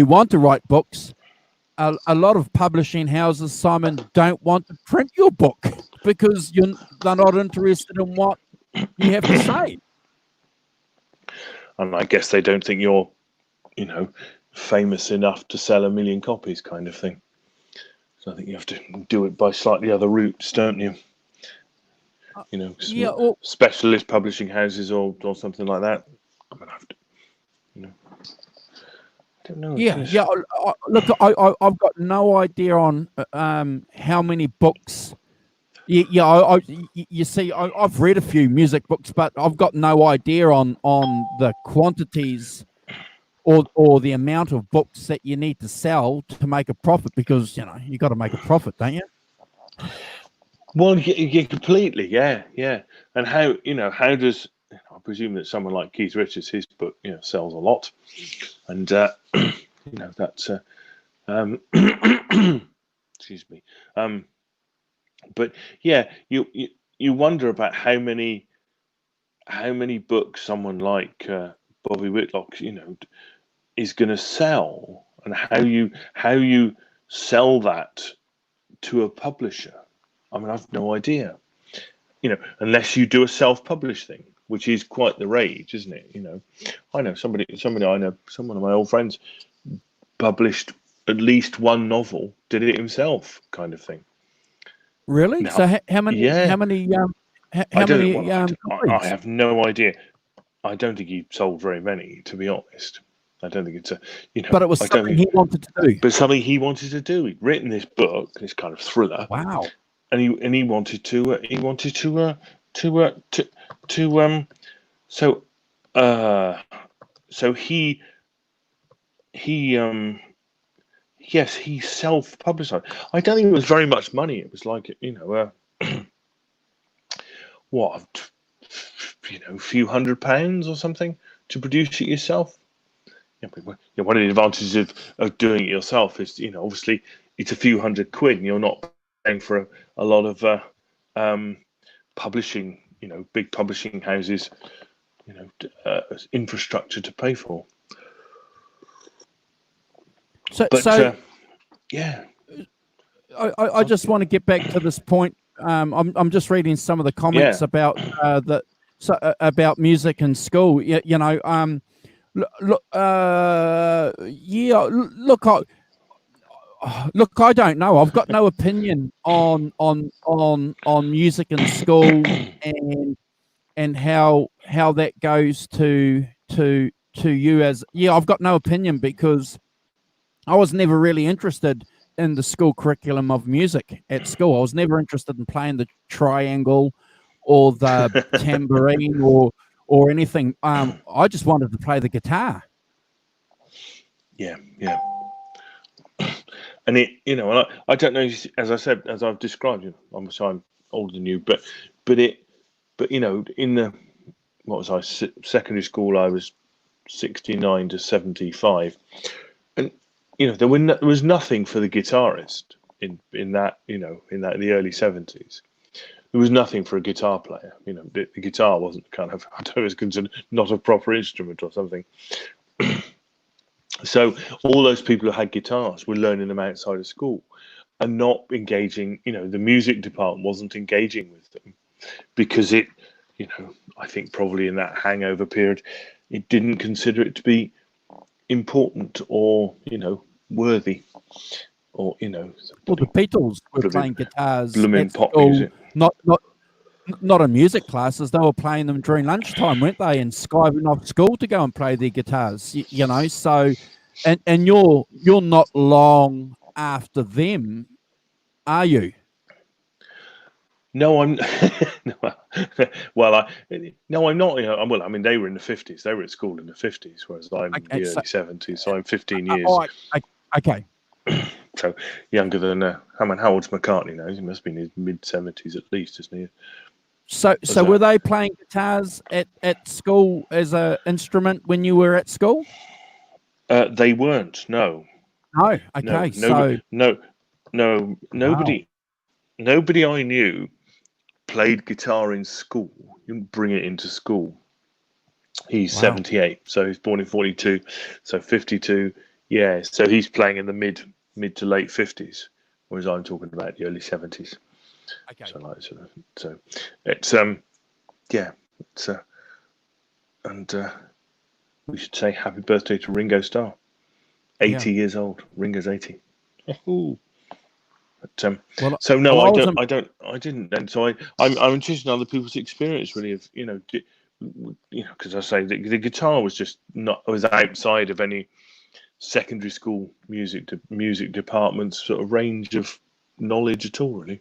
S1: want to write books, a lot of publishing houses, Simon, don't want to print your book because they're not interested in what you have to say.
S2: And I guess they don't think you're, famous enough to sell 1 million copies, kind of thing. So I think you have to do it by slightly other routes, don't you? Or specialist publishing houses or something like that. I'm gonna have to, I don't know.
S1: Yeah. Look, I've got no idea on how many books. You see, I've read a few music books, but I've got no idea on the quantities or the amount of books that you need to sell to make a profit, because you got to make a profit, don't you?
S2: Well, yeah, completely, yeah. And how does, I presume that someone like Keith Richards, his book, sells a lot, and that's excuse me, but yeah, you wonder about how many books someone like Bobby Whitlock, is going to sell, and how you sell that to a publisher. I mean, I've no idea, unless you do a self-published thing, which is quite the rage, isn't it? I know somebody I know, one of my old friends published at least one novel, did it himself, kind of thing.
S1: Really?
S2: Now,
S1: so how many?
S2: Yeah.
S1: How many? I
S2: have no idea. I don't think he sold very many, to be honest. I don't think it's a,
S1: But it was something he wanted to do.
S2: But something he wanted to do. He'd written this book, this kind of thriller.
S1: Wow.
S2: And he wanted to yes, he self-published. I don't think it was very much money. It was like, what, a few £100 or something to produce it yourself. One of the advantages of doing it yourself is, obviously it's a few £100 and you're not paying for a lot of publishing, big publishing houses, infrastructure to pay for. Yeah.
S1: I just want to get back to this point. I'm just reading some of the comments about about music in school. Look, yeah. Look, I don't know. I've got no opinion on music in school and how that goes to you as I've got no opinion because I was never really interested in the school curriculum of music at school. I was never interested in playing the triangle or the tambourine or anything. I just wanted to play the guitar.
S2: Yeah. And I don't know, as I said, as I've described, I'm older than you, but in the, what was I, secondary school, I was 69 to 75, and there was nothing for the guitarist in that the early 70s. There was nothing for a guitar player. The guitar wasn't kind of, I don't know, it was considered not a proper instrument or something. So all those people who had guitars were learning them outside of school and not engaging. The music department wasn't engaging with them because it, I think probably in that hangover period, it didn't consider it to be important or worthy, or
S1: Well, the Beatles were playing guitars
S2: blooming
S1: at
S2: pop
S1: school,
S2: music.
S1: not in music classes. They were playing them during lunchtime, weren't they? And skiving off school to go and play their guitars. So, and you're not long after them, are you?
S2: No, I'm. Well, no, I'm not. Well, I mean, they were in the 50s. They were at school in the 50s, whereas I'm in the early 70s. So I'm 15 years.
S1: Okay.
S2: So younger than how old's McCartney now? He must be in his mid 70s at least, isn't he?
S1: So were they playing guitars at school as an instrument when you were at school?
S2: They weren't. No.
S1: No. Okay.
S2: Nobody.
S1: Wow.
S2: Nobody I knew played guitar in school. You didn't bring it into school. He's 78, so he's born in 42, so 52. Yeah, so he's playing in the mid to late 50s, whereas I'm talking about the early 70s.
S1: Okay.
S2: So it's and we should say happy birthday to Ringo Starr, 80 years old. Ringo's 80. But, so no, I didn't, and so I'm interested in other people's experience, really, of because I say the guitar was just was outside of any secondary school music department's sort of range of knowledge at all, really.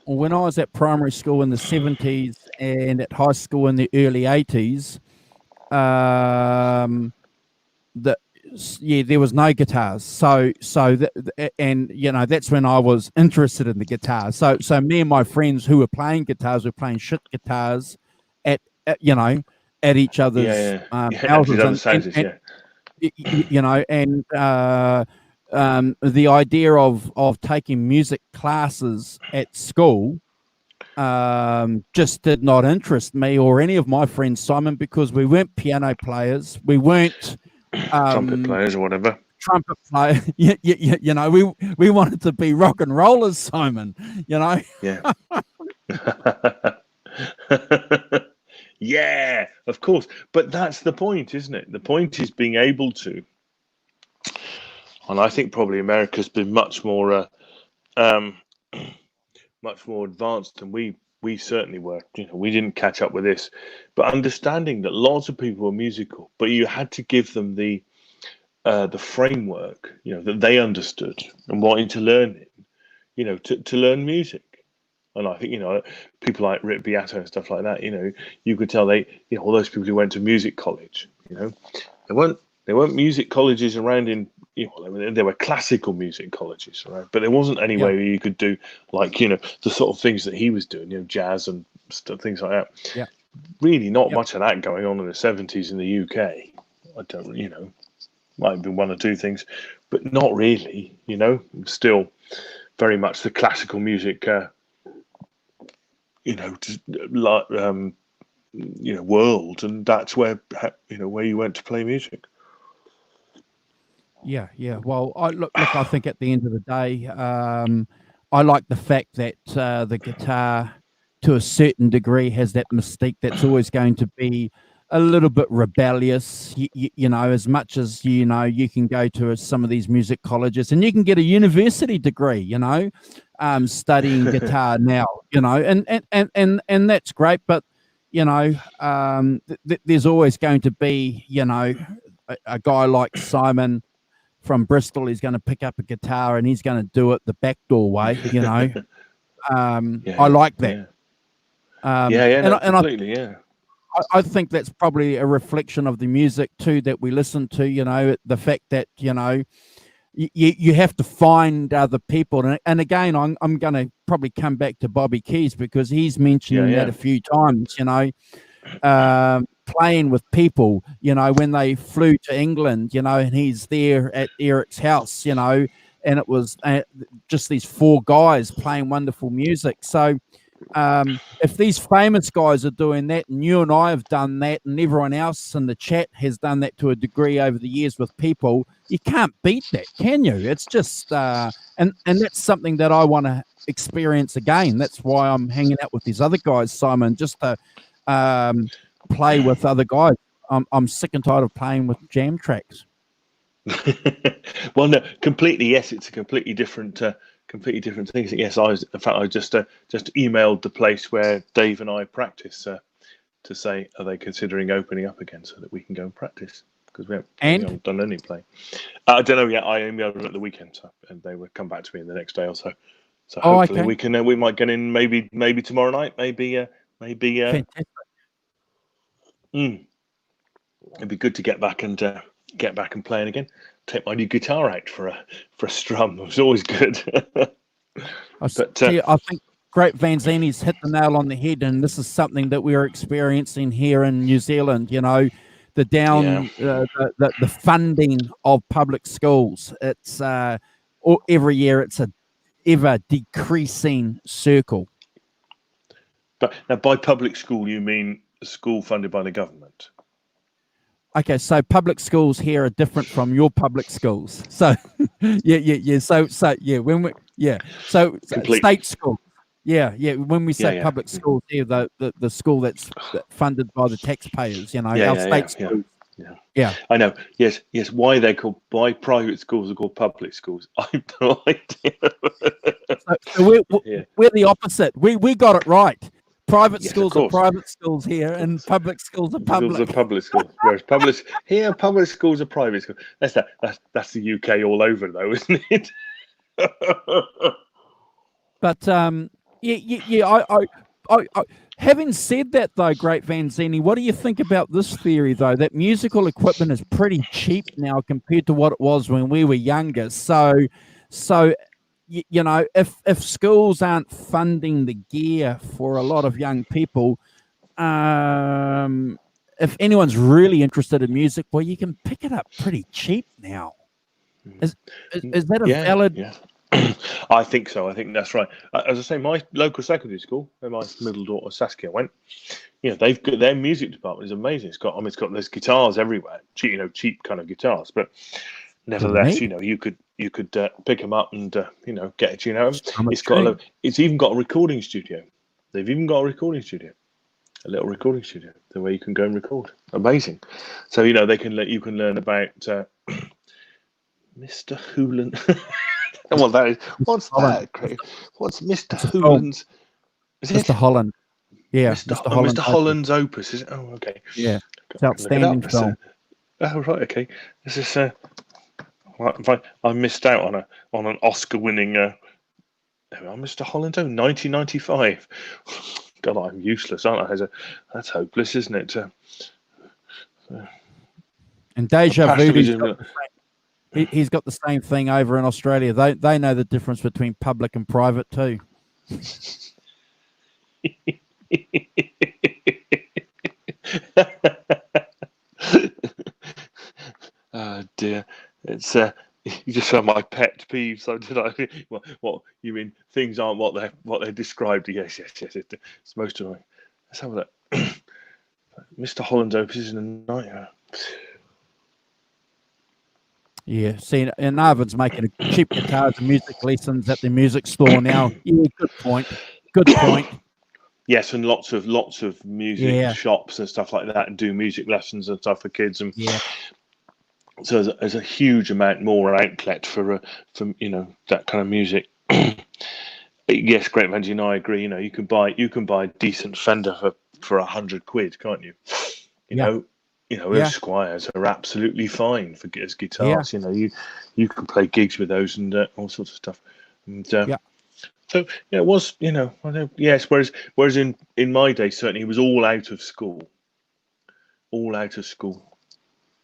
S1: When I was at primary school in the 70s and at high school in the early 80s, there was no guitars. So that's when I was interested in the guitar. So me and my friends who were playing guitars were playing shit guitars at each other's houses. The idea of taking music classes at school just did not interest me or any of my friends, Simon, because we weren't piano players. We weren't
S2: trumpet players or whatever.
S1: Trumpet player. We wanted to be rock and rollers, Simon.
S2: Yeah. Yeah, of course. But that's the point, isn't it? The point is being able to, and I think probably America's been much more advanced than we certainly were. We didn't catch up with this, but understanding that lots of people were musical, but you had to give them the framework, that they understood and wanting to learn it, to learn music. And I think, people like Rick Beato and stuff like that, you could tell all those people who went to music college, there weren't music colleges around in, there were classical music colleges, right? But there wasn't any way where you could do like, the sort of things that he was doing, jazz and things like that.
S1: Yeah.
S2: Really not much of that going on in the 70s in the UK. I don't, might have been one or two things, but not really, still very much the classical music, world, and that's where where you went to play music.
S1: Yeah. Well, I think at the end of the day, I like the fact that the guitar, to a certain degree, has that mystique that's always going to be a little bit rebellious, you know, as much as, you know, you can go to some of these music colleges and you can get a university degree, you know, studying guitar now, you know, and that's great. But, you know, there's always going to be, you know, a guy like Simon from Bristol. He's going to pick up a guitar and he's going to do it the backdoor way, you know. I like that.
S2: Completely, yeah.
S1: I think that's probably a reflection of the music too that we listen to, you know, the fact that, you know, you have to find other people. And again, I'm going to probably come back to Bobby Keys because he's mentioned that a few times, you know, playing with people, you know, when they flew to England, you know, and he's there at Eric's house, you know, and it was just these four guys playing wonderful music. So, if these famous guys are doing that, and you and I have done that, and everyone else in the chat has done that to a degree over the years with people, you can't beat that, can you? It's just, and that's something that I want to experience again. That's why I'm hanging out with these other guys, Simon, just to play with other guys. I'm sick and tired of playing with jam tracks.
S2: Well, no, completely. Yes, it's a completely different thing. Yes, I just emailed the place where Dave and I practice to say, are they considering opening up again so that we can go and practice, because we haven't done any play. I don't know yet. I emailed them at the weekend, and they will come back to me in the next day or so. So hopefully we can. We might get in maybe tomorrow night. Maybe.
S1: Fantastic.
S2: It'd be good to get back and playing again. Take my new guitar out for a strum. It was always good.
S1: I think Great Vanzini's hit the nail on the head, and this is something that we're experiencing here in New Zealand. You know, the funding of public schools. It's every year it's a ever decreasing circle.
S2: But now, by public school, you mean a school funded by the government?
S1: Okay, so public schools here are different from your public schools. So, yeah. So state schools. Yeah. When we say public schools here, the school that's funded by the taxpayers. You know, our state schools. Yeah.
S2: I know. Yes. Why private schools are called public schools, I have no idea.
S1: So we're the opposite. We got it right. Private schools are private schools here, and public schools are public.
S2: Schools are public schools. Whereas public schools are private schools. That's the UK all over, though, isn't it?
S1: But I having said that, though, Great Vanzini, what do you think about this theory, though, that musical equipment is pretty cheap now compared to what it was when we were younger? So. You know, if schools aren't funding the gear for a lot of young people, if anyone's really interested in music, well, you can pick it up pretty cheap now. Is that a valid?
S2: Yeah. I think so. I think that's right. As I say, my local secondary school, where my middle daughter Saskia went, they've got their music department is amazing. There's guitars everywhere, cheap kind of guitars, but nevertheless, you could pick them up and get a tune out of them. It's even got a recording studio. They've even got a recording studio, a little recording studio, where you can go and record. Amazing. So you can learn about Mr. Hoolan. Well, that is what's that? Craig? What's Mr. Hoolan's? Is it
S1: Mr. Holland? Yeah,
S2: Mr. Holland's opus. Is it? Oh, okay.
S1: Yeah, it's outstanding film.
S2: Oh, right. Okay. This is. I missed out on an Oscar-winning. Mr. Holland, 1995. God, I'm useless, aren't I? That's hopeless, isn't it?
S1: And Deja Vu, he's got the same thing over in Australia. They know the difference between public and private too.
S2: Oh dear. It's you just found my pet peeve. So did I? What you mean? Things aren't what they're described. Yes. It's most annoying. Let's have a look. Mr. Holland's opus is a nightmare.
S1: Yeah, see, and Arvin's making cheap guitars and music lessons at the music store now. Yeah, good point.
S2: yes, and lots of music
S1: Yeah.
S2: shops and stuff like that, and do music lessons and stuff for kids. And
S1: Yeah.
S2: so there's a huge amount more outlet for that kind of music. Yes, Great Van, I agree. You can buy a decent Fender for £100, can't you?
S1: Yeah.
S2: Squires are absolutely fine as guitars.
S1: Yeah.
S2: You can play gigs with those and all sorts of stuff. And
S1: Yeah.
S2: so it was, I know, yes. Whereas in my day, certainly it was all out of school. All out of school.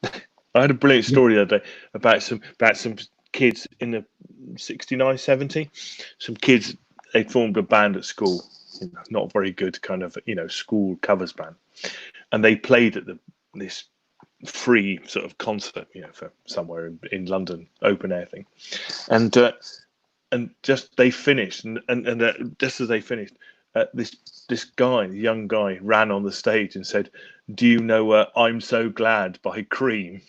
S2: I had a brilliant story the other day about some kids in the 69, 70. Some kids, they formed a band at school, not very good kind of school covers band, and they played at this free sort of concert, for somewhere in London, open air thing, and just they finished, and just as they finished, this young guy, ran on the stage and said, "Do you know I'm So Glad by Cream?"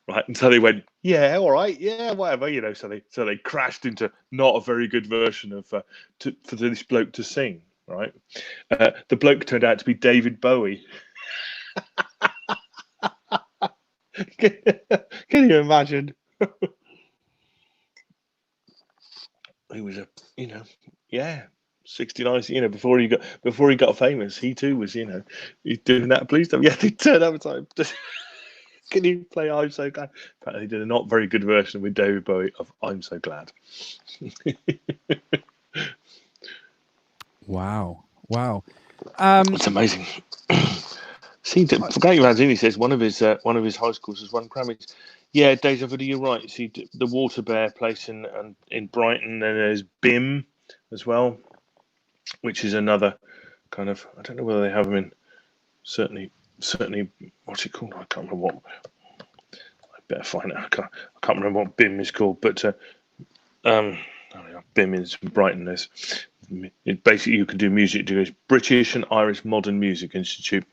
S2: Right, and so they went, "Yeah, all right, yeah, whatever," So they crashed into not a very good version of for this bloke to sing. Right, the bloke turned out to be David Bowie. Can you imagine? He was 69. Before he got famous, he too was, he's doing that. Please don't. Yeah, they turned up time. Can you play I'm So Glad? Apparently, they did a not very good version with David Bowie of I'm So Glad.
S1: Wow.
S2: It's amazing. See, Great Vanzini says one of his high schools has won Grammys. Yeah, Deja Vu, you're right. See, the Water Bear place in Brighton, and there's BIM as well, which is another kind of, I don't know whether they have them in, certainly, what's it called? I can't remember what. I better find it. I can't remember what BIM is called, but BIM is Brighton. Basically, you can do music degrees, British and Irish Modern Music Institute.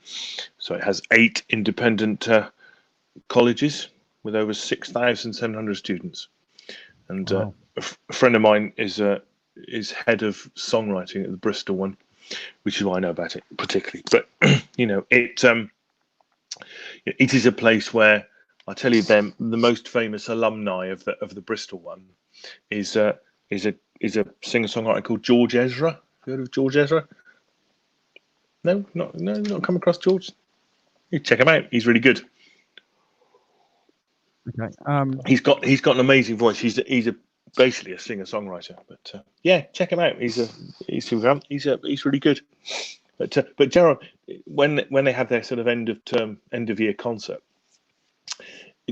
S2: So it has 8 independent colleges with over 6,700 students. And
S1: Wow.
S2: a friend of mine is head of songwriting at the Bristol one, which is why I know about it particularly. But it is a place where, I tell you, the most famous alumni of the Bristol one is a singer-songwriter called George Ezra. Have you heard of George Ezra? No, not come across George. You check him out. He's really good.
S1: Okay.
S2: He's got an amazing voice. He's basically a singer-songwriter. But check him out. He's really good. But Gerald, when they have their sort of end of year concert,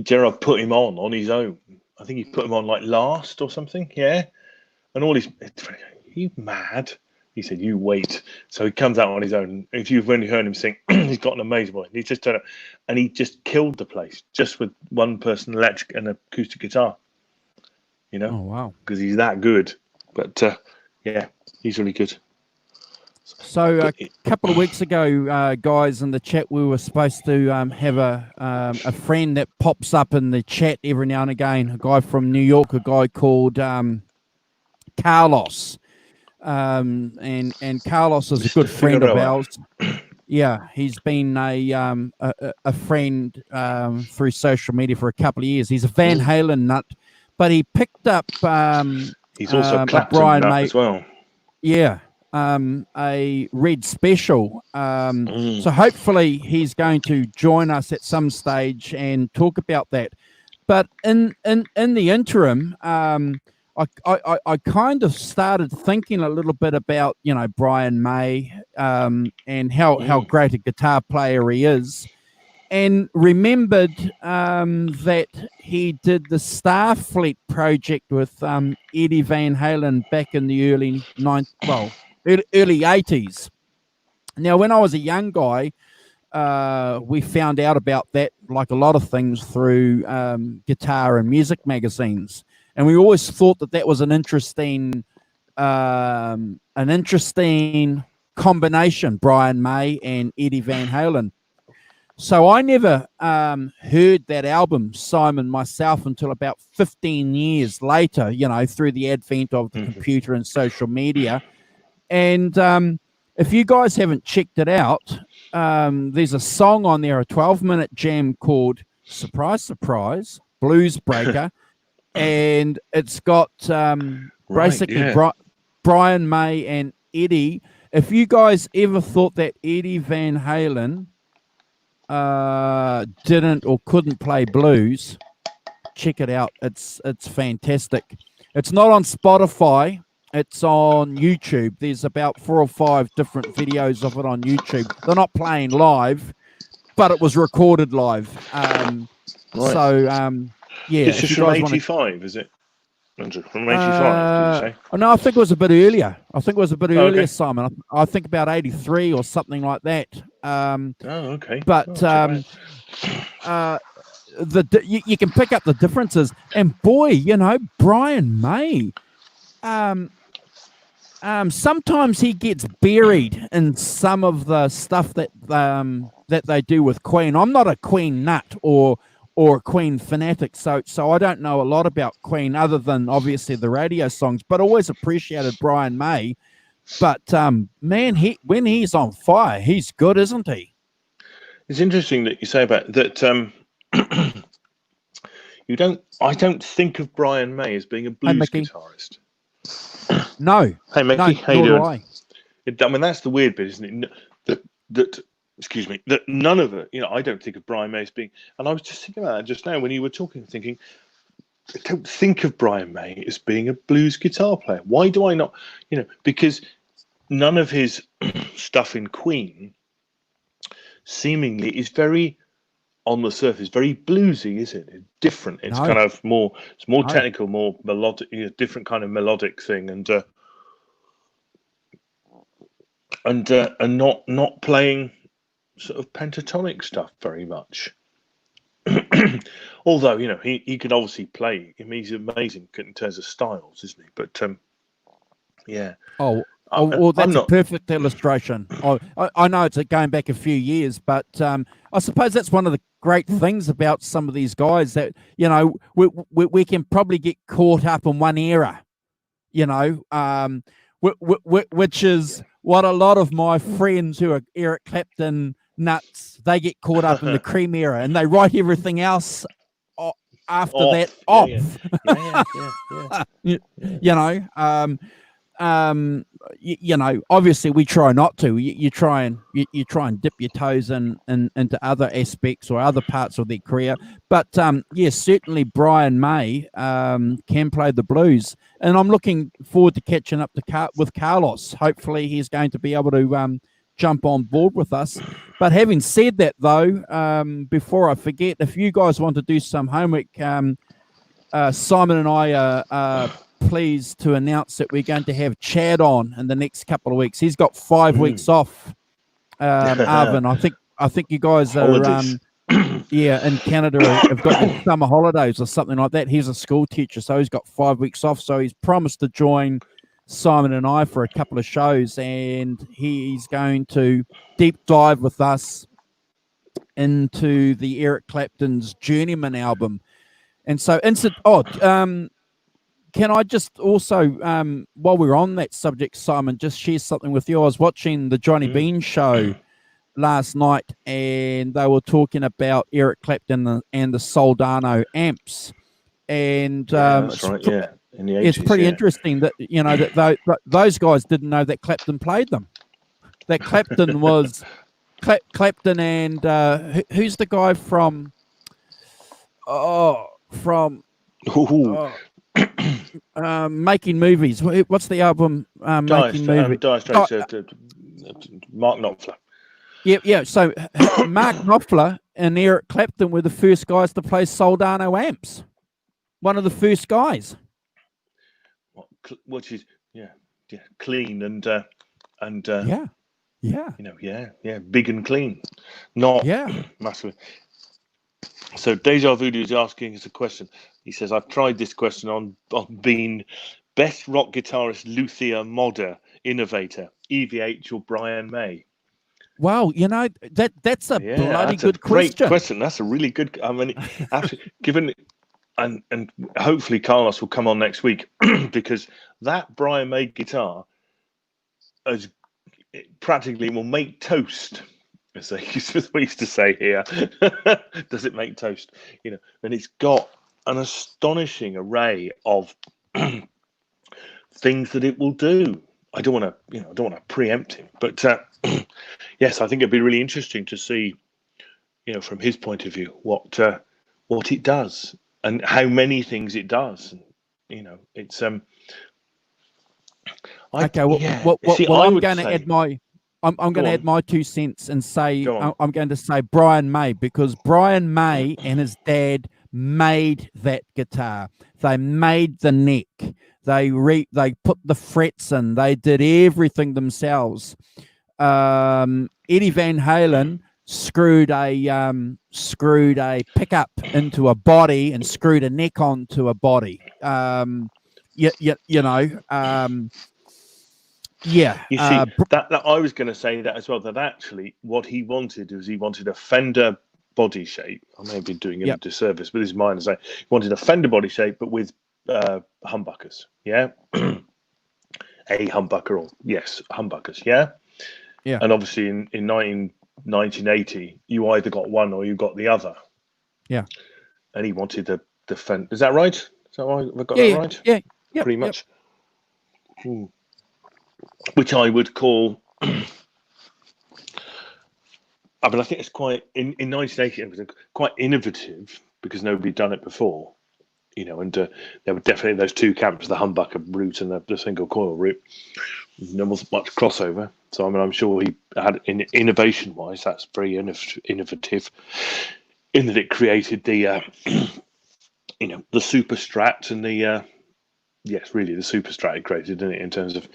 S2: Gerald put him on his own. I think he put him on like last or something. Yeah, and all are you mad? He said, "You wait." So he comes out on his own. If you've only heard him sing, he's got an amazing voice. He just turned up, and he just killed the place just with one person, electric and acoustic guitar.
S1: Oh wow!
S2: Because he's that good. But he's really good.
S1: So a couple of weeks ago, guys, in the chat, we were supposed to have a friend that pops up in the chat every now and again. A guy from New York, a guy called Carlos. And Carlos is a good friend of ours. Yeah, he's been a friend through social media for a couple of years. He's a Van Halen nut, but he picked up
S2: he's also a Clapton
S1: Brian
S2: nut
S1: May
S2: as well.
S1: Yeah, a Red Special. So hopefully he's going to join us at some stage and talk about that. But in the interim, I kind of started thinking a little bit about, Brian May and how great a guitar player he is, and remembered that he did the Starfleet project with Eddie Van Halen back in the early 80s. Now, when I was a young guy, we found out about that, like a lot of things, through guitar and music magazines. And we always thought that was an interesting combination, Brian May and Eddie Van Halen. So I never heard that album, Simon, myself, until about 15 years later, through the advent of the computer and social media. And if you guys haven't checked it out, there's a song on there, a 12-minute jam called Surprise, Surprise, Blues Breaker. And it's got basically Brian May and Eddie. If you guys ever thought that Eddie Van Halen didn't or couldn't play blues, check it out. It's fantastic. It's not on Spotify. It's on YouTube. There's about 4 or 5 different videos of it on YouTube. They're not playing live, but it was recorded live. So, yeah.
S2: This is from 85, is it? Andrew, from 85, did you say?
S1: Oh, no, I think it was a bit earlier. Earlier, Simon. I think about 83 or something like that.
S2: Okay.
S1: But you can pick up the differences. And boy, Brian May, sometimes he gets buried in some of the stuff that they do with Queen. I'm not a Queen nut or a Queen fanatic, so I don't know a lot about Queen other than obviously the radio songs, but always appreciated Brian May. But man, when he's on fire, he's good, isn't he?
S2: It's interesting that you say about that. I don't think of Brian May as being a blues guitarist.
S1: No.
S2: Hey, Mickey,
S1: no,
S2: how you doing? I mean, that's the weird bit, isn't it? That excuse me, that none of it, I don't think of Brian May as being, and I was just thinking about that just now when you were talking, thinking, I don't think of Brian May as being a blues guitar player. Why do I not? Because none of his stuff in Queen seemingly is very, on the surface, very bluesy, is it? It's different. It's kind of more, it's more technical, more melodic, different kind of melodic thing, and not playing sort of pentatonic stuff very much. Although he can obviously play. I mean, he's amazing in terms of styles, isn't he? But yeah.
S1: Well, that's a perfect illustration. I know it's going back a few years, but I suppose that's one of the great things about some of these guys that we can probably get caught up in one era, which is what a lot of my friends who are Eric Clapton nuts, they get caught up in the Cream era and they write everything else after that off. Obviously we try not to. You try and dip your toes into other aspects or other parts of their career. But certainly Brian May can play the blues, and I'm looking forward to catching up with Carlos. Hopefully he's going to be able to jump on board with us. But having said that, though, before I forget, if you guys want to do some homework, Simon and I are pleased to announce that we're going to have Chad on in the next couple of weeks. He's got 5 weeks off. Arvin, I think you guys are in Canada have got your summer holidays or something like that. He's a school teacher, so he's got 5 weeks off. So he's promised to join Simon and I for a couple of shows, and he's going to deep dive with us into the Eric Clapton's Journeyman album. And so, can I just also, while we're on that subject, Simon, just share something with you? I was watching the Johnny Bean show last night, and they were talking about Eric Clapton and the Soldano amps. And
S2: that's right, yeah. In the 80s,
S1: it's pretty interesting that that those guys didn't know that Clapton played them. That Clapton was Clapton and who's the guy from making movies? What's the album? Making movies.
S2: Mark Knopfler.
S1: Yeah. So Mark Knopfler and Eric Clapton were the first guys to play Soldano amps. One of the first guys.
S2: Which is clean and big and clean, not massive. So Deja Voodoo is asking us a question. He says, "I've tried this question on being best rock guitarist, luthier, modder, innovator, EVH or Brian May."
S1: Wow, that's a bloody good
S2: great
S1: question.
S2: That's a really good. I mean, actually, given. And hopefully Carlos will come on next week because that Brian May guitar practically will make toast, as they used to say here. Does it make toast? You know, and it's got an astonishing array of things that it will do. I don't want to preempt him, but yes, I think it'd be really interesting to see, from his point of view, what it does and how many things it does. It's
S1: Okay, I'm going to add my I'm going to add my 2 cents and say I'm going to say Brian May, because Brian May and his dad made that guitar. They made the neck. They put the frets in. They did everything themselves. Eddie Van Halen screwed a pickup into a body and screwed a neck onto a body. Yeah.
S2: You see, that I was going to say that as well. That actually, what he wanted was he wanted a Fender body shape. I may be doing him a disservice, but this is mine to say. He wanted a Fender body shape, but with humbuckers. Yeah, a humbucker, or yes, humbuckers. Yeah,
S1: yeah.
S2: And obviously, in 1980, you either got one or you got the other.
S1: Yeah.
S2: And he wanted the Fender. Is that right? Is that right? Have I got that right?
S1: Yeah.
S2: Pretty much. Which I would call, I think it's quite, in 1980, it was quite innovative because nobody had done it before, and there were definitely those two camps, the humbucker route and the single coil route. There wasn't much crossover. So, I'm sure he had, innovation-wise, that's very innovative in that it created the, the Super Strat and the, yes, really, the Super Strat created, didn't it, in terms of,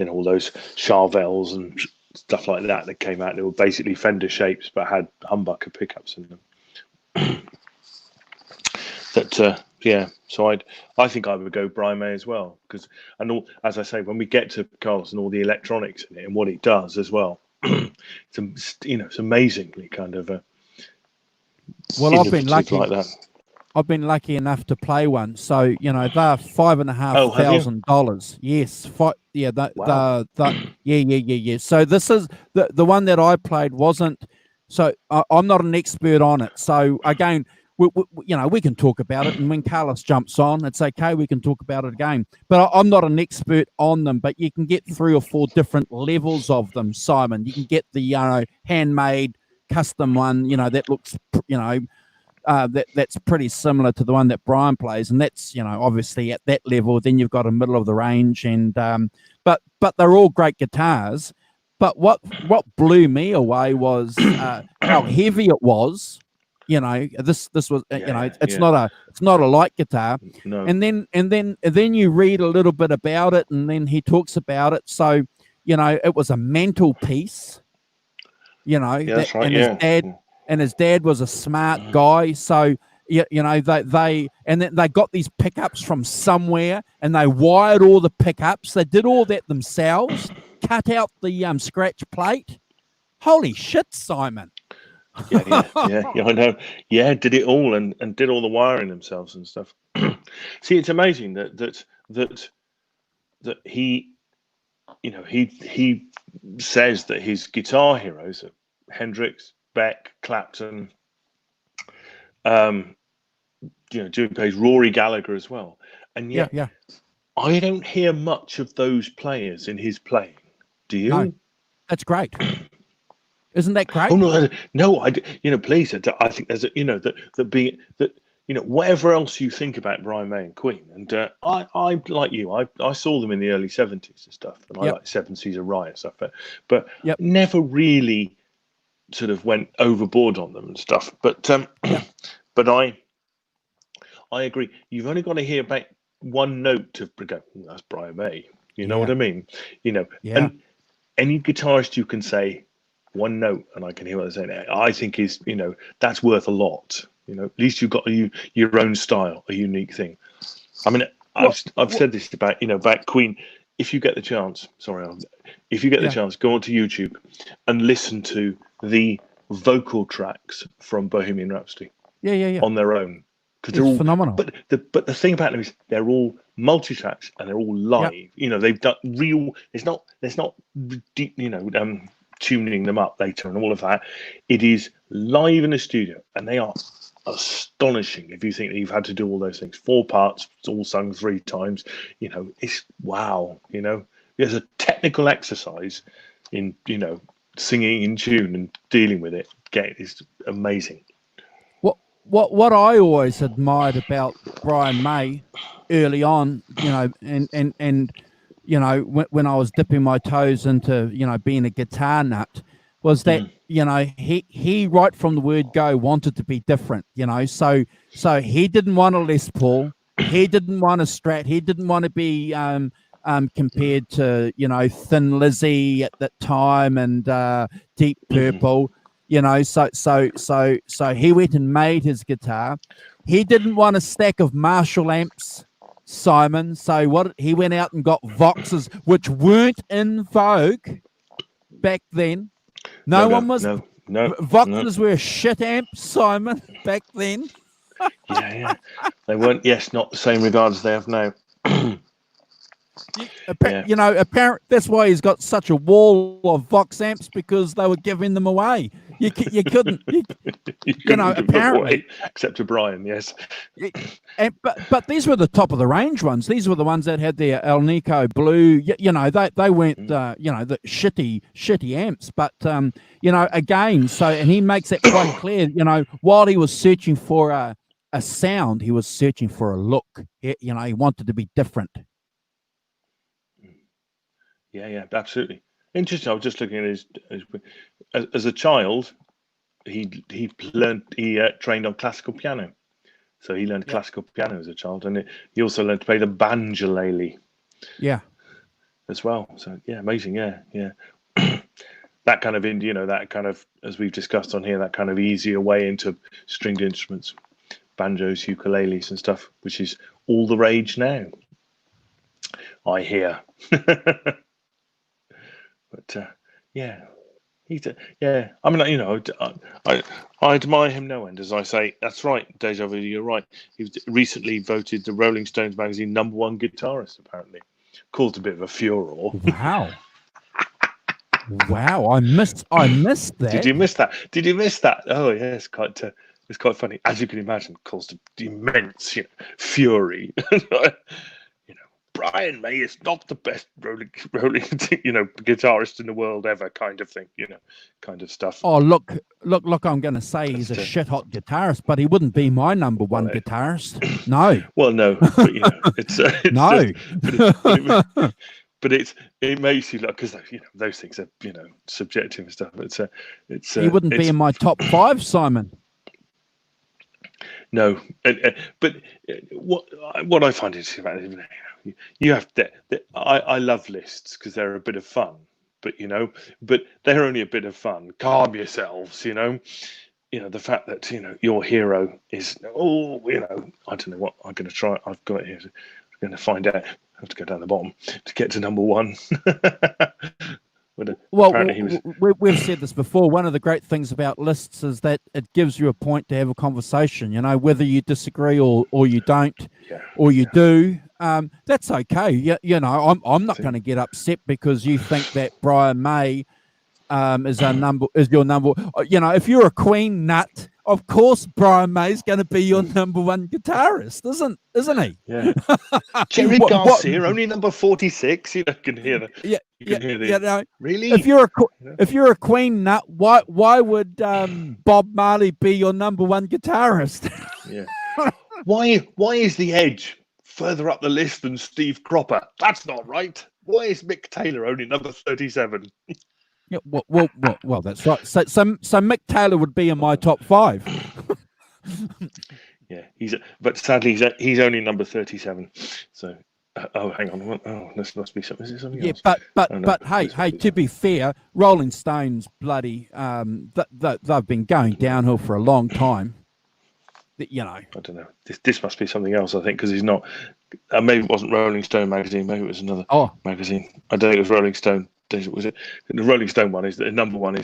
S2: all those Charvels and stuff like that came out. They were basically Fender shapes, but had humbucker pickups in them. So I think I would go Brian May as well, because, as I say, when we get to Carlos and all the electronics in it and what it does as well, it's amazingly kind of
S1: I've been lucky
S2: like that.
S1: I've been lucky enough to play one, so they're $5,500. Yes,
S2: Wow.
S1: Yeah. So this is the one that I played wasn't. So I'm not an expert on it. So again, we can talk about it, and when Carlos jumps on, it's okay. We can talk about it again. But I'm not an expert on them. But you can get 3 or 4 different levels of them, Simon. You can get the handmade custom one. That looks that's pretty similar to the one that Brian plays, and that's obviously at that level. Then you've got a middle of the range, and but they're all great guitars. But what blew me away was how heavy it was. This was it's not a light guitar.
S2: No.
S1: And then you read a little bit about it, and then he talks about it. So it was a mantelpiece.
S2: That's right.
S1: And his dad was a smart guy, so they got these pickups from somewhere, and they wired all the pickups. They did all that themselves, cut out the scratch plate. Holy shit, Simon!
S2: Yeah, I know. Yeah, did it all and did all the wiring themselves and stuff. See, it's amazing that he, he says that his guitar heroes are Hendrix, Beck, Clapton, June Page, Rory Gallagher as well, and yet I don't hear much of those players in his playing. Do you?
S1: No, that's great. Isn't that great?
S2: Oh no! Please. I think there's whatever else you think about Brian May and Queen, and I like you. I saw them in the early '70s and stuff, and I like Seven Seas of Rye and stuff, but never really sort of went overboard on them and stuff. But but I agree. You've only got to hear about one note to go, that's Brian May. You know what I mean? And any guitarist you can say one note and I can hear what they're saying, I think is, that's worth a lot. At least you've got your own style, a unique thing. I mean, I've said this about Queen. If you get the chance, if you get the chance, go onto YouTube and listen to the vocal tracks from Bohemian Rhapsody.
S1: Yeah.
S2: On their own, because
S1: they're all phenomenal.
S2: But the thing about them is they're all multi-tracks, and they're all live. They've done real. There's not tuning them up later and all of that. It is live in the studio, and they are astonishing. If you think that you've had to do all those things, 4 parts, all sung 3 times, it's wow. There's a technical exercise in singing in tune and dealing with it. It's amazing.
S1: What I always admired about Brian May early on, and when I was dipping my toes into being a guitar nut, was that he right from the word go wanted to be different. So he didn't want a Les Paul, he didn't want a Strat, he didn't want to be compared to Thin Lizzy at that time and Deep Purple. So he went and made his guitar. He didn't want a stack of Marshall amps, Simon. So he went out and got Voxes, which weren't in vogue back then. Voxes were shit amps, Simon, back then.
S2: Yeah. They weren't. Yes, not the same regard as they have now.
S1: Apparently that's why he's got such a wall of Vox amps, because they were giving them away. You couldn't apparently,
S2: except to Brian, yes.
S1: But these were the top of the range ones. These were the ones that had their El Nico Blue. They weren't the shitty amps. But again, and he makes it quite clear. While he was searching for a sound, he was searching for a look. He wanted to be different.
S2: Yeah, absolutely. Interesting. I was just looking at his as a child. He trained on classical piano, so he learned classical piano as a child, and he also learned to play the banjolele.
S1: Yeah,
S2: as well. So amazing. Yeah. That kind of that kind of, as we've discussed on here, that kind of easier way into stringed instruments, banjos, ukuleles, and stuff, which is all the rage now, I hear. But he's I mean, I admire him no end. As I say, that's right, Deja Vu, you're right. He was recently voted the Rolling Stones magazine #1 guitarist. Apparently, caused a bit of a furor.
S1: Wow! I missed that.
S2: Did you miss that? Oh yeah, it's quite funny. As you can imagine, caused immense fury. Brian May is not the best rolling guitarist in the world ever, kind of thing, kind of stuff.
S1: Oh, look! I'm going to say he's a shit hot guitarist, but he wouldn't be my #1 guitarist. No.
S2: Well, no, but it's
S1: no.
S2: But it makes you look, because those things are subjective and stuff. It's
S1: he wouldn't be in my top 5, Simon.
S2: No, but what I find interesting about it, you have I love lists because they're a bit of fun, but they're only a bit of fun. Calm yourselves, the fact that your hero is I don't know what I'm going to try. I've got it here. I'm going to find out. I have to go down the bottom to get to #1.
S1: We've said this before. One of the great things about lists is that it gives you a point to have a conversation. Whether you disagree or you don't, or you do, that's okay. I'm not going to get upset because you think that Brian May is your number. If you're a Queen nut, of course Brian May's going to be your #1 guitarist, isn't he?
S2: Yeah. Jerry Garcia, only number 46. You can hear that.
S1: Yeah.
S2: Really?
S1: If you're a Queen nut, why would Bob Marley be your #1 guitarist?
S2: Yeah. Why is the Edge further up the list than Steve Cropper? That's not right. Why is Mick Taylor only number 37?
S1: Yeah, well, that's right. So Mick Taylor would be in my top 5.
S2: Yeah, but sadly he's only number 37. So, hang on. Oh, this must be something. Is it something else?
S1: But hey, to be fair, Rolling Stones bloody they've been going downhill for a long time.
S2: I don't know. This must be something else, I think, because he's not. Maybe it wasn't Rolling Stone magazine. Maybe it was another magazine. I don't think it was Rolling Stone. Was it the Rolling Stone one? Is the #1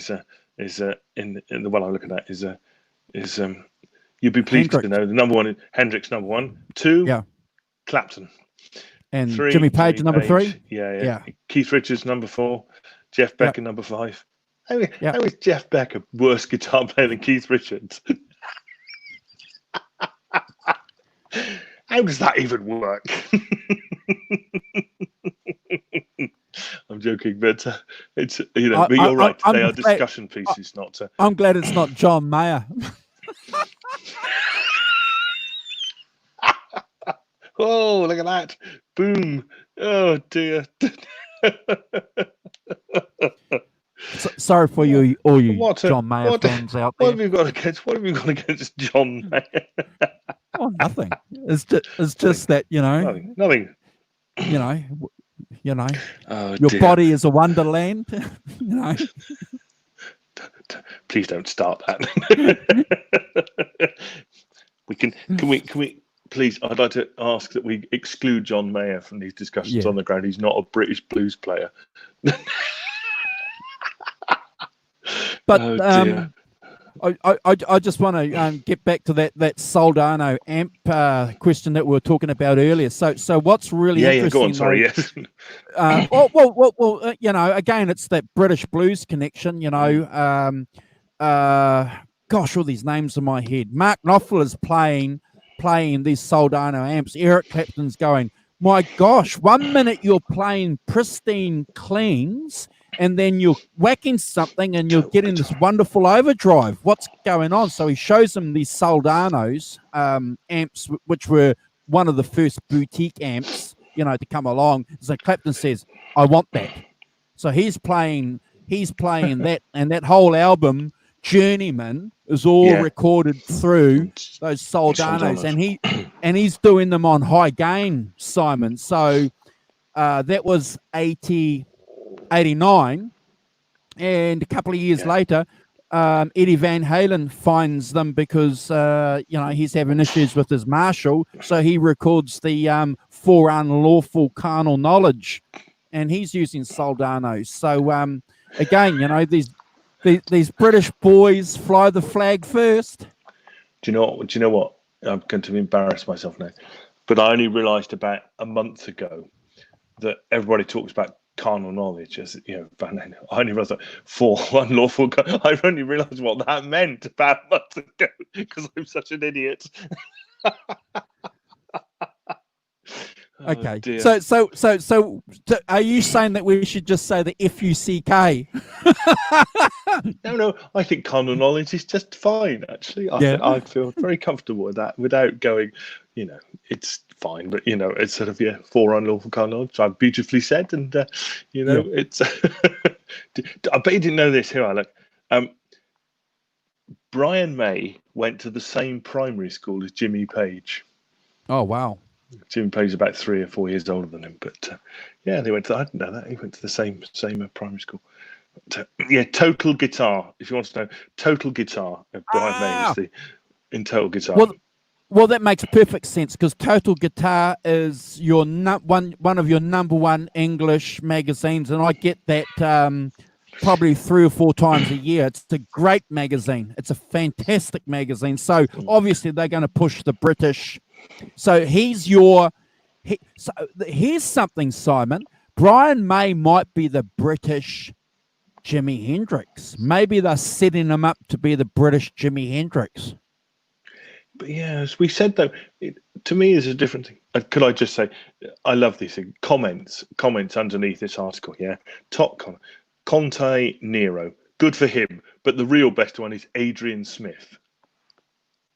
S2: is in the one I'm looking at is you'd be pleased to know the #1 is Hendrix #1, 2 Clapton
S1: And
S2: 3,
S1: Jimmy Page, number 3.
S2: Yeah. Keith Richards, number 4. Jeff Beck, number 5. How is Jeff Beck a worse guitar player than Keith Richards? How does that even work? I'm joking, but it's but you're right. They are discussion pieces, not.
S1: I'm glad it's not John Mayer.
S2: Oh, look at that! Boom! Oh dear.
S1: Sorry for all you John Mayer fans out there.
S2: What have you got against John Mayer?
S1: Oh, nothing. It's just that
S2: Nothing.
S1: Your body is a wonderland.
S2: Please don't start that. Can we please? I'd like to ask that we exclude John Mayer from these discussions on the ground. He's not a British blues player.
S1: But I just want to get back to that Soldano amp question that we were talking about earlier. So what's really interesting?
S2: Go on. Sorry, yes.
S1: Well, again, it's that British blues connection. Gosh, all these names in my head. Mark Knopfler's playing these Soldano amps. Eric Clapton's going, my gosh, 1 minute you're playing pristine cleans, and then you're whacking something and you're getting this wonderful overdrive. What's going on? So he shows them these Soldanos amps, which were one of the first boutique amps, to come along. So Clapton says, I want that. So he's playing that, and that whole album, Journeyman, is all recorded through those Soldanos, and he's doing them on high gain, Simon. So that was 89, and a couple of years later, Eddie Van Halen finds them because he's having issues with his Marshall, so he records the For Unlawful Carnal Knowledge, and he's using Soldanos. So again, these British boys fly the flag first.
S2: Do you know what? I'm going to embarrass myself now, but I only realised about a month ago that everybody talks about carnal knowledge as Van Halen. I only realised that For Unlawful. I only realised what that meant about a month ago because I'm such an idiot.
S1: Okay, so are you saying that we should just say the FUCK?
S2: No, I think carnal knowledge is just fine. Actually, I feel very comfortable with that without going. It's fine, but it's sort of For Unlawful Carnal knowledge. I've beautifully said, and it's. I bet you didn't know this. Here I look. Brian May went to the same primary school as Jimmy Page.
S1: Oh wow.
S2: Jimmy Page is about 3 or 4 years older than him, but they went to. I didn't know that he went to the same primary school. But, Total Guitar. If you want to know, Total Guitar. Brian May is in Total Guitar.
S1: Well, that makes perfect sense because Total Guitar is your one of your number one English magazines, and I get that probably 3 or 4 times a year. It's a great magazine. It's a fantastic magazine. So obviously they're going to push the British. So here's something, Simon. Brian May might be the British Jimi Hendrix. Maybe they're setting him up to be the British Jimi Hendrix.
S2: But as we said, though, to me is a different thing. Could I just say, I love these things. Comments underneath this article. Top comment. Conte Nero, good for him, but the real best one is Adrian Smith.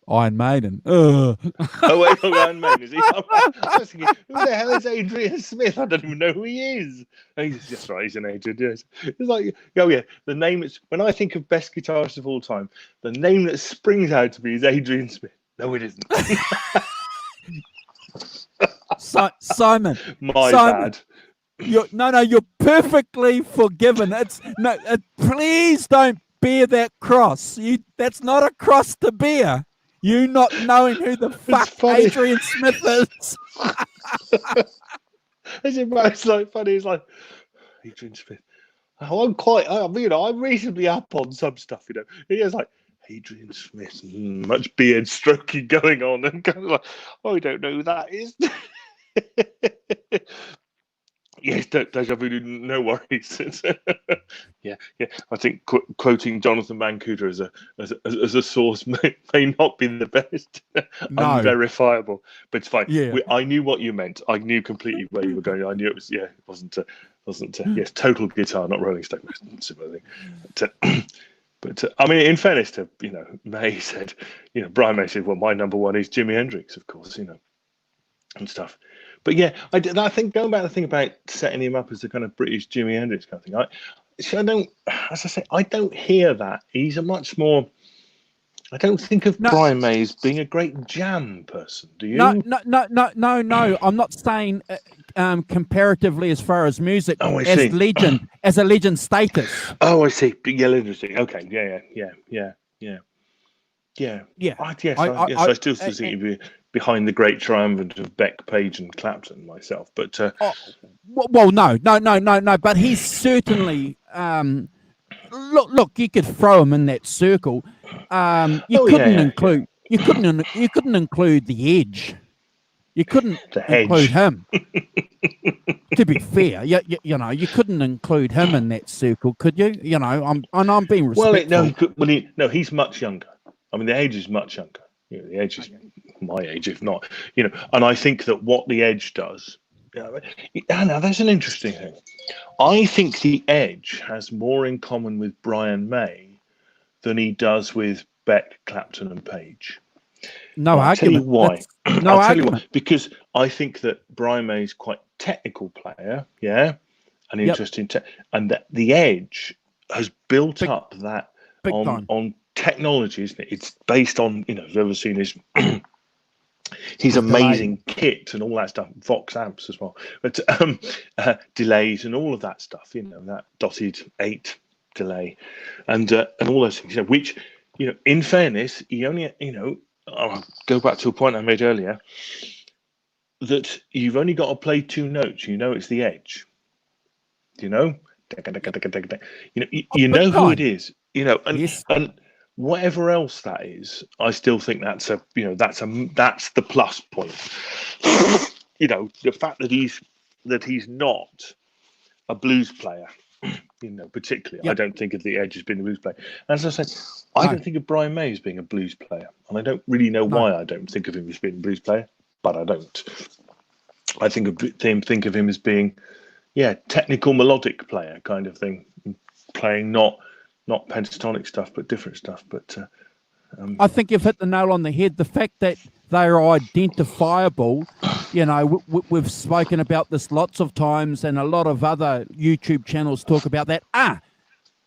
S1: Iron Maiden.
S2: Oh, wait, Iron Maiden, is he? I was thinking, who the hell is Adrian Smith? I don't even know who he is. He's just right, he's an Adrian, yes. It's like, the name is, when I think of best guitarist of all time, the name that springs out to me is Adrian Smith. No, it isn't.
S1: Simon.
S2: Bad.
S1: You're perfectly forgiven. Please don't bear that cross. That's not a cross to bear. You not knowing who the fuck Adrian Smith is.
S2: It's like funny. It's like Adrian Smith. I'm reasonably up on some stuff. It's like Adrian Smith, much beard stroking going on, and kind of like, I don't know who that is. Yes, deja vu, no worries. Yeah. I think quoting Jonathan Mancuda as a source may not be the best,
S1: No.
S2: unverifiable, but it's fine.
S1: Yeah.
S2: I knew what you meant. I knew completely where you were going. I knew it was, it wasn't yes, total guitar, not Rolling Stone, similar thing. But I mean, in fairness to May said, Brian May said, well, my number one is Jimi Hendrix, of course, and stuff. But yeah, I think going back to the thing about setting him up as the kind of British Jimi Hendrix kind of thing, I don't, as I say, I don't hear that. He's a much more. I don't think of Brian May as being a great jam person. Do you?
S1: No. I'm not saying comparatively as far as music,
S2: as
S1: a legend status.
S2: Oh, I see. Yeah, interesting. Okay. Yeah. I still think he'd be behind the great triumvirate of Beck, Page, and Clapton myself. But
S1: no. But he's certainly look. You could throw him in that circle. You couldn't include the Edge. You couldn't include him. To be fair, you couldn't include him in that circle, could you? I'm being respectful.
S2: No, he's much younger. I mean, the Edge is much younger. The Edge is my age, if not. And I think that what the Edge does. Now, there's an interesting thing. I think the Edge has more in common with Brian May than he does with Beck, Clapton, and Page.
S1: No argument.
S2: I'll tell you why.
S1: No argument.
S2: Because I think that Brian May is quite a technical player, and interesting, and that the Edge has built up that on technology, isn't it? It's based on, if you've ever seen his amazing kit and all that stuff, Vox amps as well, but delays and all of that stuff, that dotted 8 delay and all those things, which, in fairness, he only, I'll go back to a point I made earlier, that you've only got to play 2 notes. It's the Edge. You know who it is. And whatever else that is, I still think that's the plus point. The fact that he's not a blues player. Particularly, I don't think of the Edge as being a blues player. As I said, I don't think of Brian May as being a blues player, and I don't really know why I don't think of him as being a blues player, but I don't. I think of him as being, technical melodic player kind of thing, playing not pentatonic stuff, but different stuff. But
S1: I think you've hit the nail on the head. The fact that they're identifiable. We've spoken about this lots of times, and a lot of other YouTube channels talk about that.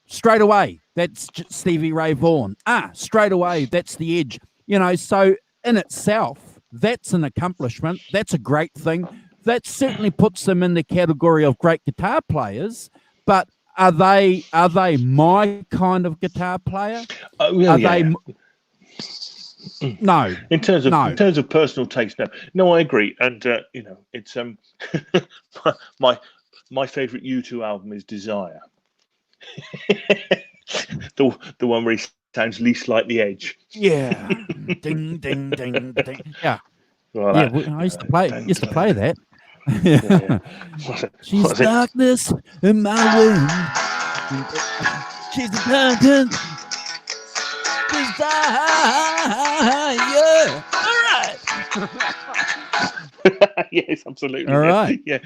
S1: Straight away, that's Stevie Ray Vaughan. Straight away, that's the Edge. So in itself, that's an accomplishment. That's a great thing. That certainly puts them in the category of great guitar players. But are they my kind of guitar player? No.
S2: In terms of personal taste, no, I agree, and it's my favourite U2 album is Desire, the one where he sounds least like the Edge.
S1: Yeah, ding ding ding ding. Yeah, I used to play that. She's darkness in my way. She's a darkness. Yeah. All right.
S2: Yes, absolutely.
S1: All right.
S2: Yeah.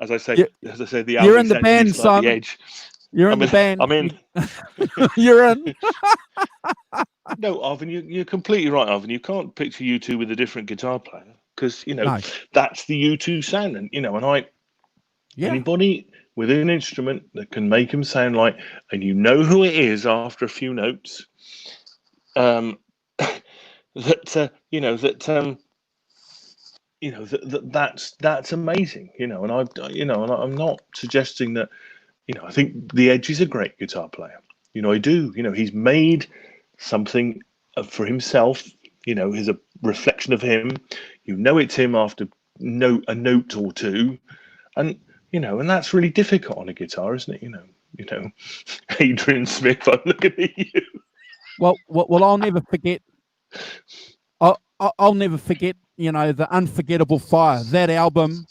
S2: As I say, the album.
S1: You're in the band, son.
S2: The Edge.
S1: You're in the band.
S2: I'm in.
S1: You're in.
S2: No, Arvin, you're completely right, Arvin. You can't picture U2 with a different guitar player because that's the U2 sound, and anybody with an instrument that can make him sound like, and who it is after a few notes, that's amazing, and I'm not suggesting that, I think the Edge is a great guitar player, I do, he's made something for himself, is a reflection of him, it's him after a note or two, and and that's really difficult on a guitar, isn't it? Adrian Smith, I'm looking at you.
S1: Well, I'll never forget. I'll never forget the Unforgettable Fire, that album,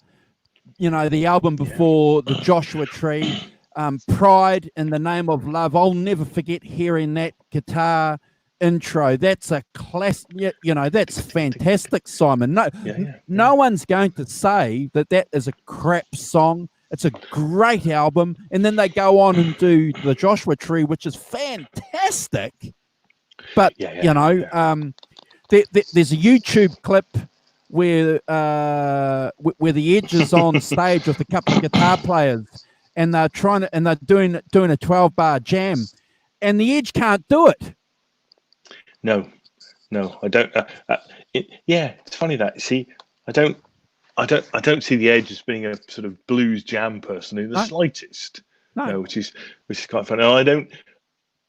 S1: the album before the Joshua Tree, Pride in the Name of Love. I'll never forget hearing that guitar intro. That's a class. That's fantastic, Simon. No one's going to say that is a crap song. It's a great album. And then they go on and do the Joshua Tree, which is fantastic. But there's a YouTube clip where the Edge is on stage with a couple of guitar players, and they're doing a 12-bar jam, and the Edge can't do it.
S2: No, I don't. It's funny that. See, I don't see the Edge as being a sort of blues jam person in the slightest. No, which is quite funny. I don't.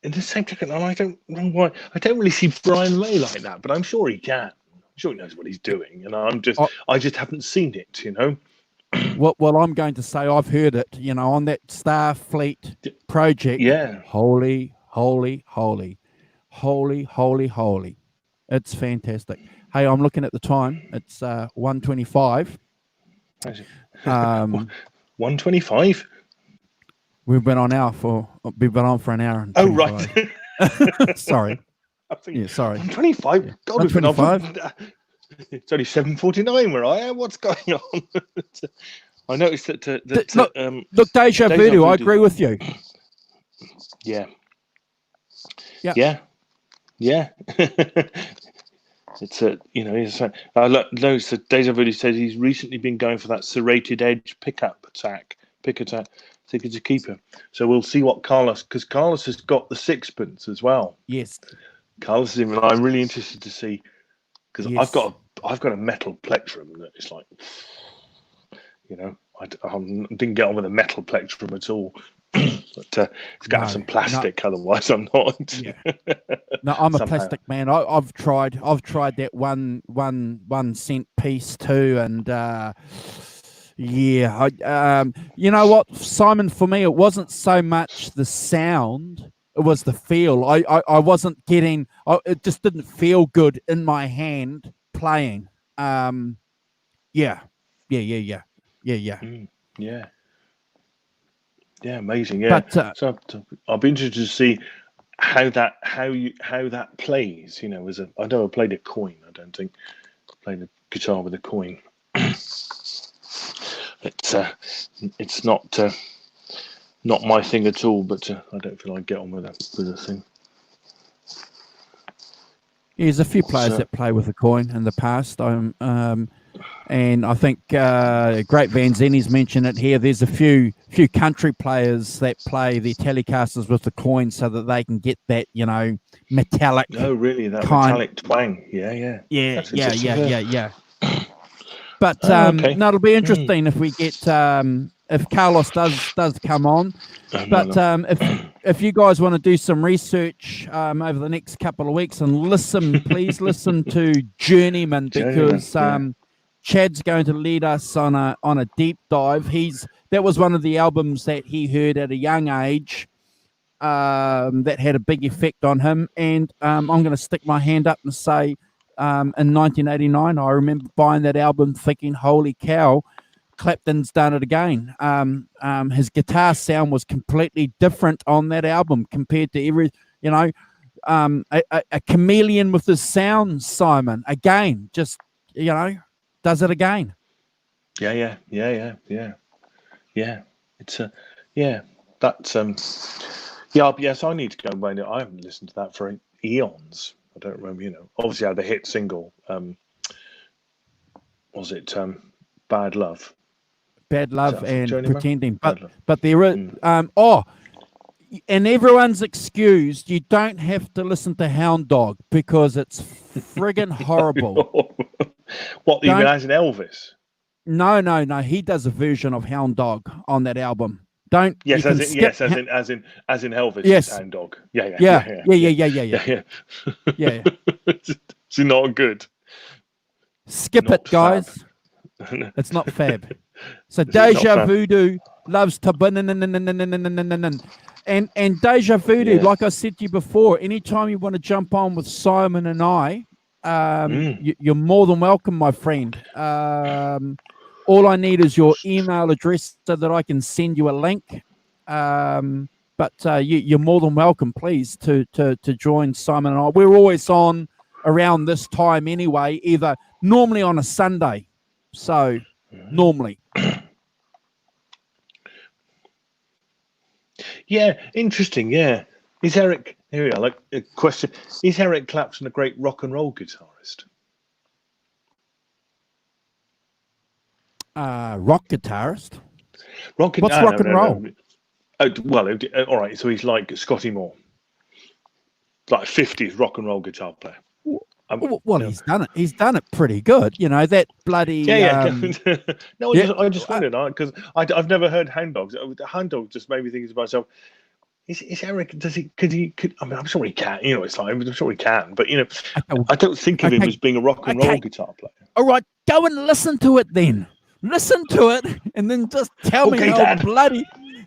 S2: In the same token, I don't know why. I don't really see Brian May like that, but I'm sure he can. I'm sure he knows what he's doing, and I just haven't seen it.
S1: Well, I'm going to say I've heard it. On that Starfleet project.
S2: Yeah.
S1: Holy, holy, holy, holy, holy, holy. It's fantastic. Hey, I'm looking at the time. It's 1:25.
S2: 1:25.
S1: We've been on for an hour. And
S2: oh, right.
S1: Sorry. Sorry.
S2: 1:25.
S1: Yeah.
S2: God, we've been on for... It's only 7:49 where I am. What's going on? I noticed that.
S1: Look, Deja Voodoo. I agree with you.
S2: Yeah.
S1: Yeah.
S2: It's I noticed that Deja Voodoo says he's recently been going for that serrated edge pick attack. So to keep him. So we'll see what because Carlos has got the sixpence as well.
S1: Yes.
S2: Carlos is in. I'm really interested to see because I've got a metal plectrum that is like, I didn't get on with a metal plectrum at all. But it's got some plastic, otherwise I'm not.
S1: Yeah. No, I'm a plastic man. I've tried that one cent piece too, and you know what, Simon? For me, it wasn't so much the sound; it was the feel. I wasn't getting. It just didn't feel good in my hand playing. Yeah.
S2: Yeah, amazing. Yeah,
S1: but,
S2: so I'll be interested to see how that plays. I never played a coin. I don't think played a guitar with a coin. It's not my thing at all. But I don't feel I'd get on with a thing.
S1: There's a few players that play with a coin in the past. And I think Great Van Zenny's mentioned it here. There's a few country players that play their Telecasters with the coin so that they can get that, metallic.
S2: Oh, really? That metallic twang. Yeah.
S1: Yeah. But okay. No, it'll be interesting if we get if Carlos does come on. But if you guys want to do some research over the next couple of weeks and please listen to Journeyman, because Chad's going to lead us on a deep dive. That was one of the albums that he heard at a young age that had a big effect on him. And I'm going to stick my hand up and say in 1989, I remember buying that album thinking, holy cow, Clapton's done it again. His guitar sound was completely different on that album compared to a chameleon with his sound, Simon. Again, just, does it again.
S2: Yeah. It's that's yes, I need to go and find it. I haven't listened to that for eons. I don't remember, obviously I had the hit single. Was it Bad Love?
S1: Bad Love and Pretending. But there is and everyone's excused. You don't have to listen to Hound Dog because it's friggin' horrible.
S2: What, even as in Elvis?
S1: No. He does a version of Hound Dog on that album.
S2: As in Elvis.
S1: Yes,
S2: Hound Dog. Yeah. It's not good.
S1: Skip it, guys. It's not fab. So Deja Voodoo loves to and Deja Voodoo, like I said to you before, anytime you want to jump on with Simon and I, you're more than welcome, my friend. All I need is your email address so that I can send you a link. But you're more than welcome, please, to join Simon and I. We're always on around this time anyway, normally on a Sunday. So normally.
S2: Yeah, interesting. Yeah, is Eric? Here we are. Like a question: is Eric Clapton a great rock and roll guitarist?
S1: Rock guitarist.
S2: What's
S1: rock and roll?
S2: No. Oh, well, all right. So he's like Scotty Moore, like 50s rock and roll guitar player.
S1: Well, he's done it. He's done it pretty good. You know, that bloody.
S2: Yeah. No, I just wondered because I've never heard Hound Dogs. Hound Dogs just made me think to myself. Is Eric? Could he? I mean, I'm sure he can. You know, it's like I'm sure he can. But you know, I don't think of him as being a rock and roll guitar player.
S1: All right, go and listen to it then. Listen to it, and then just tell me how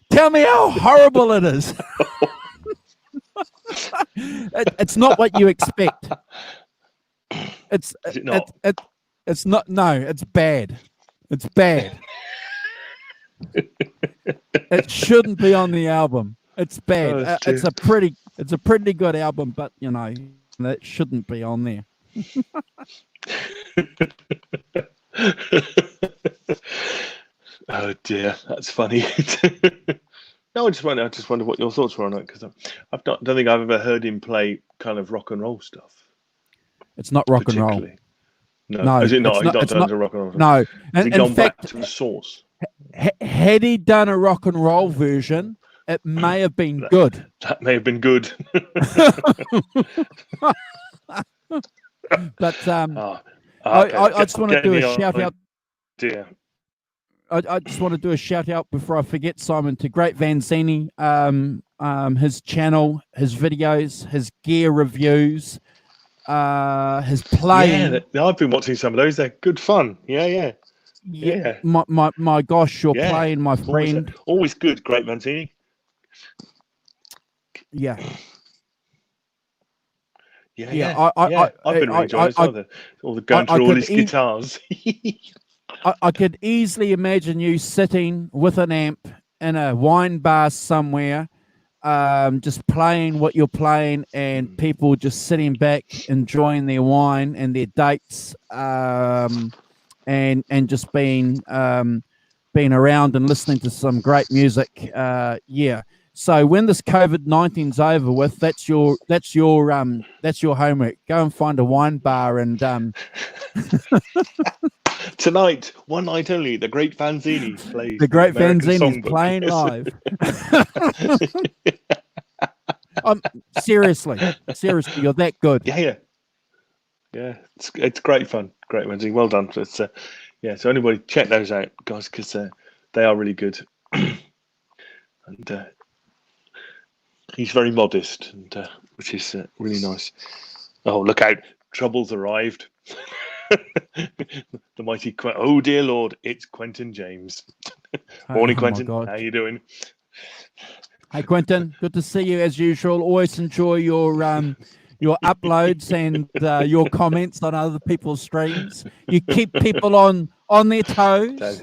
S1: tell me how horrible it is. It's not what you expect. Is it not? It's not. No, it's bad. It's bad. It shouldn't be on the album. It's bad. It's a pretty good album, but you know that shouldn't be on there.
S2: Oh dear, that's funny. No, I just wonder what your thoughts were on it because I don't think I've ever heard him play kind of rock and roll stuff.
S1: It's not rock and roll.
S2: No, is it not? He's not done to rock and roll.
S1: No,
S2: and in fact, back to the source.
S1: Had he done a rock and roll version, it may have been good.
S2: That may have been good.
S1: But I just want to do a shout out.
S2: Dear.
S1: I just want to do a shout out before I forget, Simon, to Great Vanzini, his channel, his videos, his gear reviews, his playing.
S2: Yeah, I've been watching some of those. They're good fun. Yeah.
S1: My gosh, you're playing, my friend.
S2: Always good, Great Vanzini.
S1: Yeah.
S2: Yeah. I've been really enjoying all the going through all his guitars.
S1: I could easily imagine you sitting with an amp in a wine bar somewhere, just playing what you're playing, and people just sitting back enjoying their wine and their dates, and just being around and listening to some great music. Yeah. So when this COVID-19's over with, that's your homework. Go and find a wine bar and
S2: tonight, one night only, the Great Vanzini plays.
S1: The Great Vanzini's playing live. Seriously, you're that good.
S2: Yeah. It's great fun. Great Vanzini, well done. It's so anybody check those out, guys, because they are really good. And he's very modest, and which is really nice. Oh, look out! Trouble's arrived. The mighty oh dear Lord, it's Quentin James. Morning, Quentin. How you doing?
S1: Hey, Quentin. Good to see you as usual. Always enjoy your uploads and your comments on other people's streams. You keep people on their toes.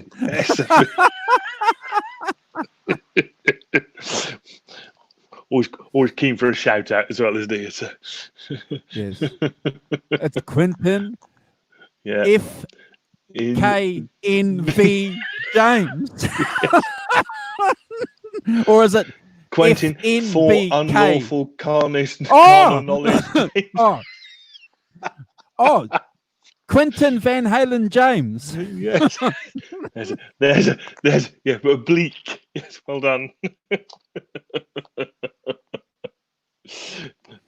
S2: Always keen for a shout out as well, isn't he?
S1: Yes. It's Quentin.
S2: Yeah.
S1: FKNV James. Or is it
S2: Quentin
S1: FNBK?
S2: For unlawful carnal knowledge?
S1: Oh, Quentin Van Halen James.
S2: Yes. There's oblique. Yes, well done.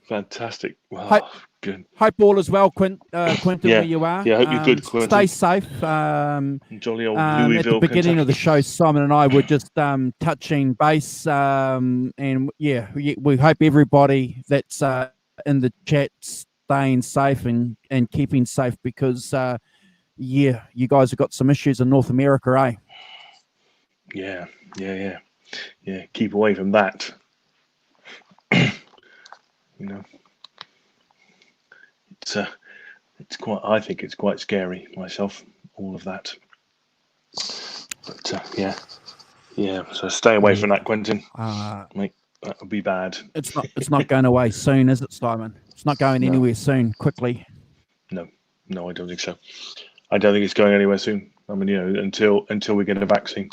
S2: Fantastic. Wow, good.
S1: Hope all is well, Quentin, where you are.
S2: Yeah, I hope you're good, Quentin.
S1: Stay safe.
S2: Jolly old Louisville,
S1: at the beginning
S2: Kentucky.
S1: of the show, Simon and I were just touching base, and we hope everybody that's in the chat staying safe and keeping safe, because you guys have got some issues in North America, eh?
S2: Yeah. Keep away from that. You know, it's I think it's quite scary myself, all of that. But yeah. So stay away from that, Quentin. Mate, that would be bad.
S1: It's not going away soon, is it, Simon? It's not going anywhere soon. Quickly.
S2: No, I don't think so. I don't think it's going anywhere soon. I mean, until we get a vaccine.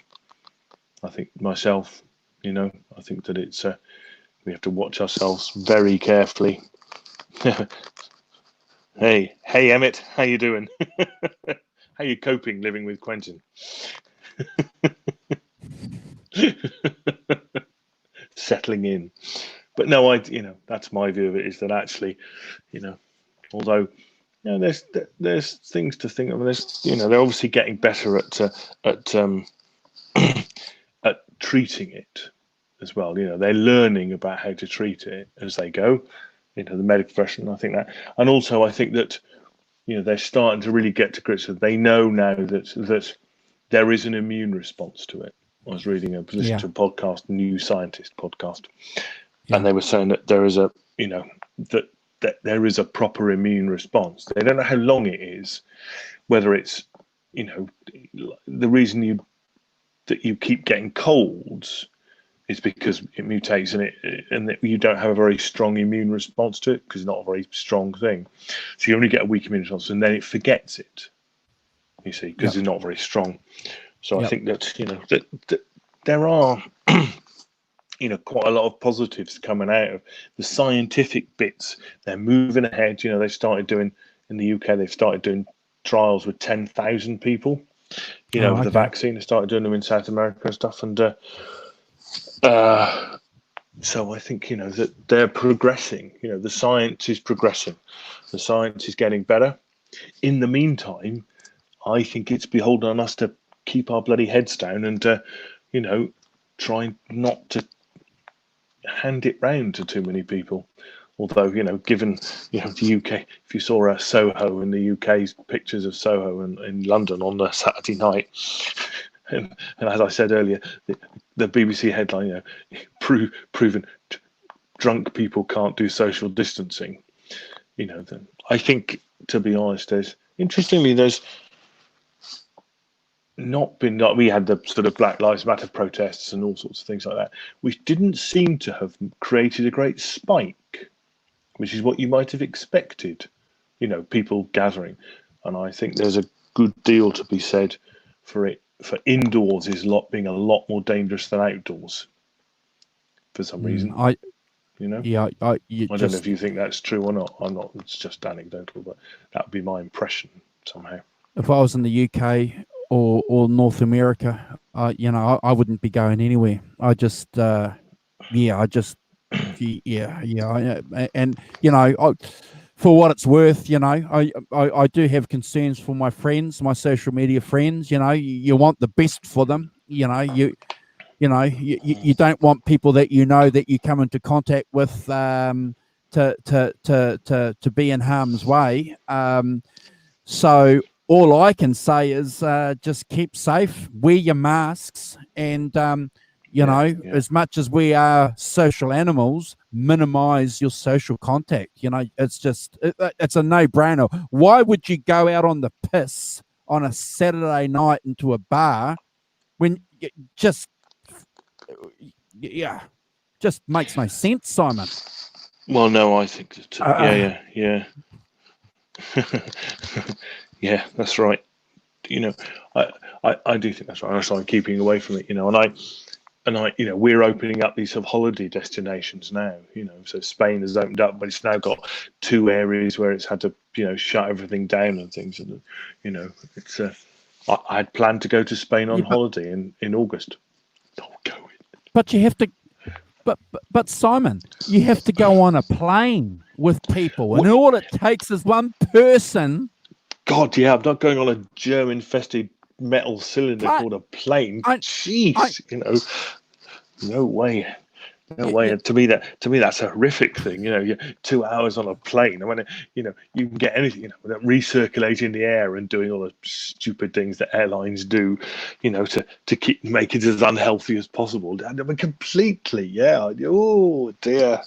S2: I think myself, I think that it's we have to watch ourselves very carefully. Hey, Emmett, how you doing? How you coping living with Quentin? Settling in. But no, that's my view of it, is that actually, although there's things to think of. They're obviously getting better at treating it as well. They're learning about how to treat it as they go into the medical profession. I think that, and also I think that they're starting to really get to grips with. They know now that there is an immune response to it. I was listening to a podcast, New Scientist podcast, and they were saying that there is that there is a proper immune response. They don't know how long it is, whether it's the reason that you keep getting colds is because it mutates and that you don't have a very strong immune response to it, because it's not a very strong thing. So you only get a weak immune response, and then it forgets it. You see, because it's not very strong. So I think that that there are quite a lot of positives coming out of the scientific bits. They're moving ahead. They started doing in the UK. They've started doing trials with 10,000 people. With the vaccine. They started doing them in South America and stuff. And so I think that they're progressing. The science is progressing. The science is getting better. In the meantime, I think it's beholden on us to keep our bloody heads down and try not to hand it round to too many people. Although, given the UK, if you saw Soho in the UK's pictures of Soho in London on a Saturday night, and as I said earlier, the BBC headline, proven drunk people can't do social distancing. I think, to be honest, there's not been, like, we had the sort of Black Lives Matter protests and all sorts of things like that, which didn't seem to have created a great spike, which is what you might have expected, people gathering. And I think there's a good deal to be said for indoors being a lot more dangerous than outdoors for some reason. I don't know if you think that's true or not. I'm not. It's just anecdotal, but that would be my impression somehow.
S1: If I was in the UK or North America, I wouldn't be going anywhere. And for what it's worth, I do have concerns for my friends, my social media friends. You want the best for them. You don't want people that that you come into contact with to be in harm's way. So all I can say is just keep safe, wear your masks, and as much as we are social animals, minimize your social contact. It's just it's a no-brainer. Why would you go out on the piss on a Saturday night into a bar when you just makes no sense, Simon?
S2: Well, no, I think that yeah. Yeah, that's right. I do think that's right. I started keeping away from it, and I we're opening up these sort of holiday destinations now. So Spain has opened up, but it's now got 2 areas where it's had to shut everything down and things. And it's I had planned to go to Spain on holiday in August. Not going.
S1: But you have to. But Simon, you have to go on a plane with people, and all it takes is one person.
S2: God, yeah, I'm not going on a germ-infested metal cylinder called a plane. Jeez, no way. No way. To me, that's a horrific thing. You're 2 hours on a plane. I mean, you can get anything, recirculating the air and doing all the stupid things that airlines do, to make it as unhealthy as possible. I mean, completely, yeah. Oh dear,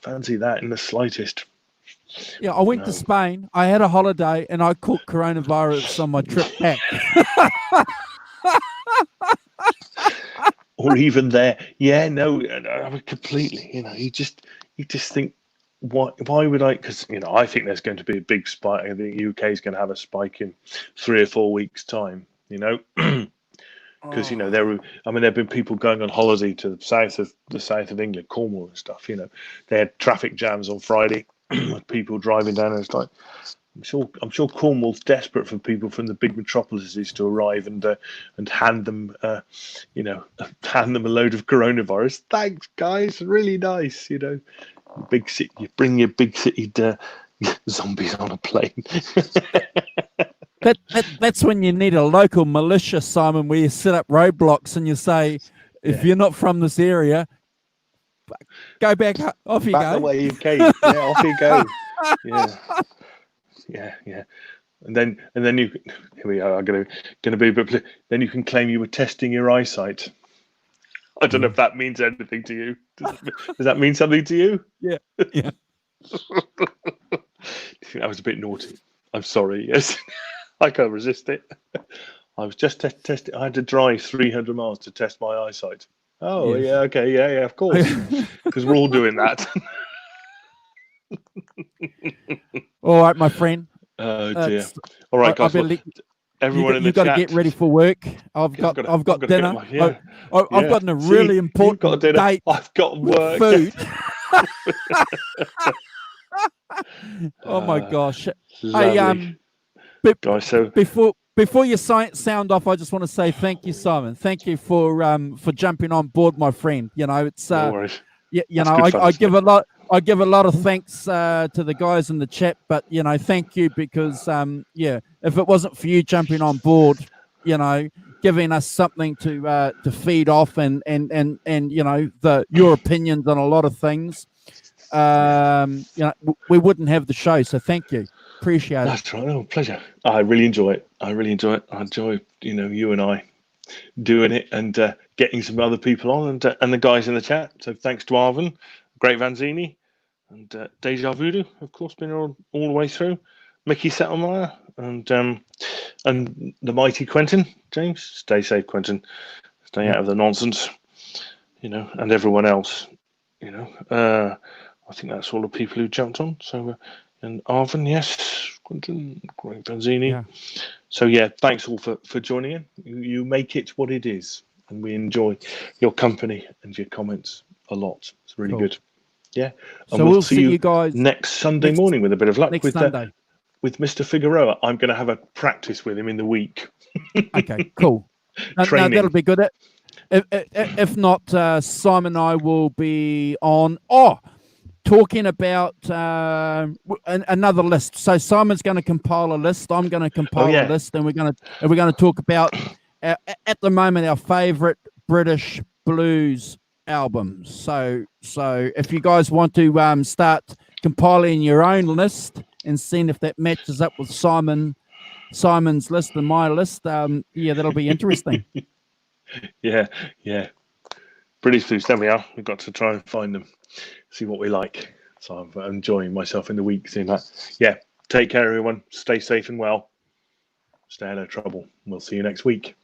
S2: fancy that in the slightest.
S1: Yeah, I went to
S2: No.
S1: Spain. I had a holiday, and I caught coronavirus on my trip back.
S2: Or even there, yeah, no, I mean, completely. You just think, why would I? Because I think there's going to be a big spike. I think the UK is going to have a spike in 3 or 4 weeks' time. Because there've been people going on holiday to the south of England, Cornwall and stuff. They had traffic jams on Friday with people driving down, and it's like, I'm sure Cornwall's desperate for people from the big metropolises to arrive and hand them hand them a load of coronavirus. Thanks, guys, really nice. Big city, you bring your big city zombies on a plane.
S1: That's when you need a local militia, Simon, where you set up roadblocks and you say, if you're not from this area, go back, off you
S2: Back
S1: go.
S2: the way you came. Yeah, off you go. Yeah. And then you, here we are, going to be, but then you can claim you were testing your eyesight. I don't know if that means anything to you. Does that mean something to you?
S1: Yeah.
S2: Do you think that was a bit naughty? I'm sorry. Yes. I can't resist it. I was just testing. I had to drive 300 miles to test my eyesight. Oh,
S1: Yes.
S2: yeah, okay, yeah, of course. Because we're all doing that.
S1: All right, my friend.
S2: Oh, dear. All right, guys. Everyone in the chat.
S1: You've got to get ready for work. I've got dinner. I've got a really important date.
S2: I've got work.
S1: Food. Oh my gosh!
S2: Lovely.
S1: Hey,
S2: guys, so
S1: before you sound off, I just want to say thank you, Simon. Thank you for jumping on board, my friend. It's
S2: no worries.
S1: I give a lot. I give a lot of thanks to the guys in the chat, but thank you because if it wasn't for you jumping on board, giving us something to feed off and your opinions on a lot of things, we wouldn't have the show. So thank you, appreciate it.
S2: That's right. Oh, pleasure. I really enjoy it. I enjoy you and I doing it and getting some other people on and the guys in the chat. So thanks to Arvin, Great Vanzini, and Deja Voodoo, of course, been all the way through. Mickey Settlemire and the mighty Quentin James. Stay safe, Quentin. Stay out of the nonsense. And everyone else. I think that's all the people who jumped on. So and Arvin, yes, Quentin, Great Vanzini.
S1: Yeah.
S2: So thanks all for joining in. You make it what it is, and we enjoy your company and your comments a lot. It's really good. Yeah. And
S1: so we'll see you guys
S2: next Sunday morning with a bit of luck
S1: with
S2: Mr. Figueroa. I'm going to have a practice with him in the week.
S1: Okay, cool. No, that'll be good. If not, Simon and I will be on. Talking about another list. So Simon's going to compile a list. I'm going to compile a list, and we're going to talk about at the moment our favourite British blues albums. So if you guys want to start compiling your own list and seeing if that matches up with Simon's list and my list, that'll be interesting.
S2: Yeah. British blues. There we are. We've got to try and find them. See what we like. So I'm enjoying myself in the week seeing that. Yeah. Take care, everyone. Stay safe and well. Stay out of trouble. We'll see you next week.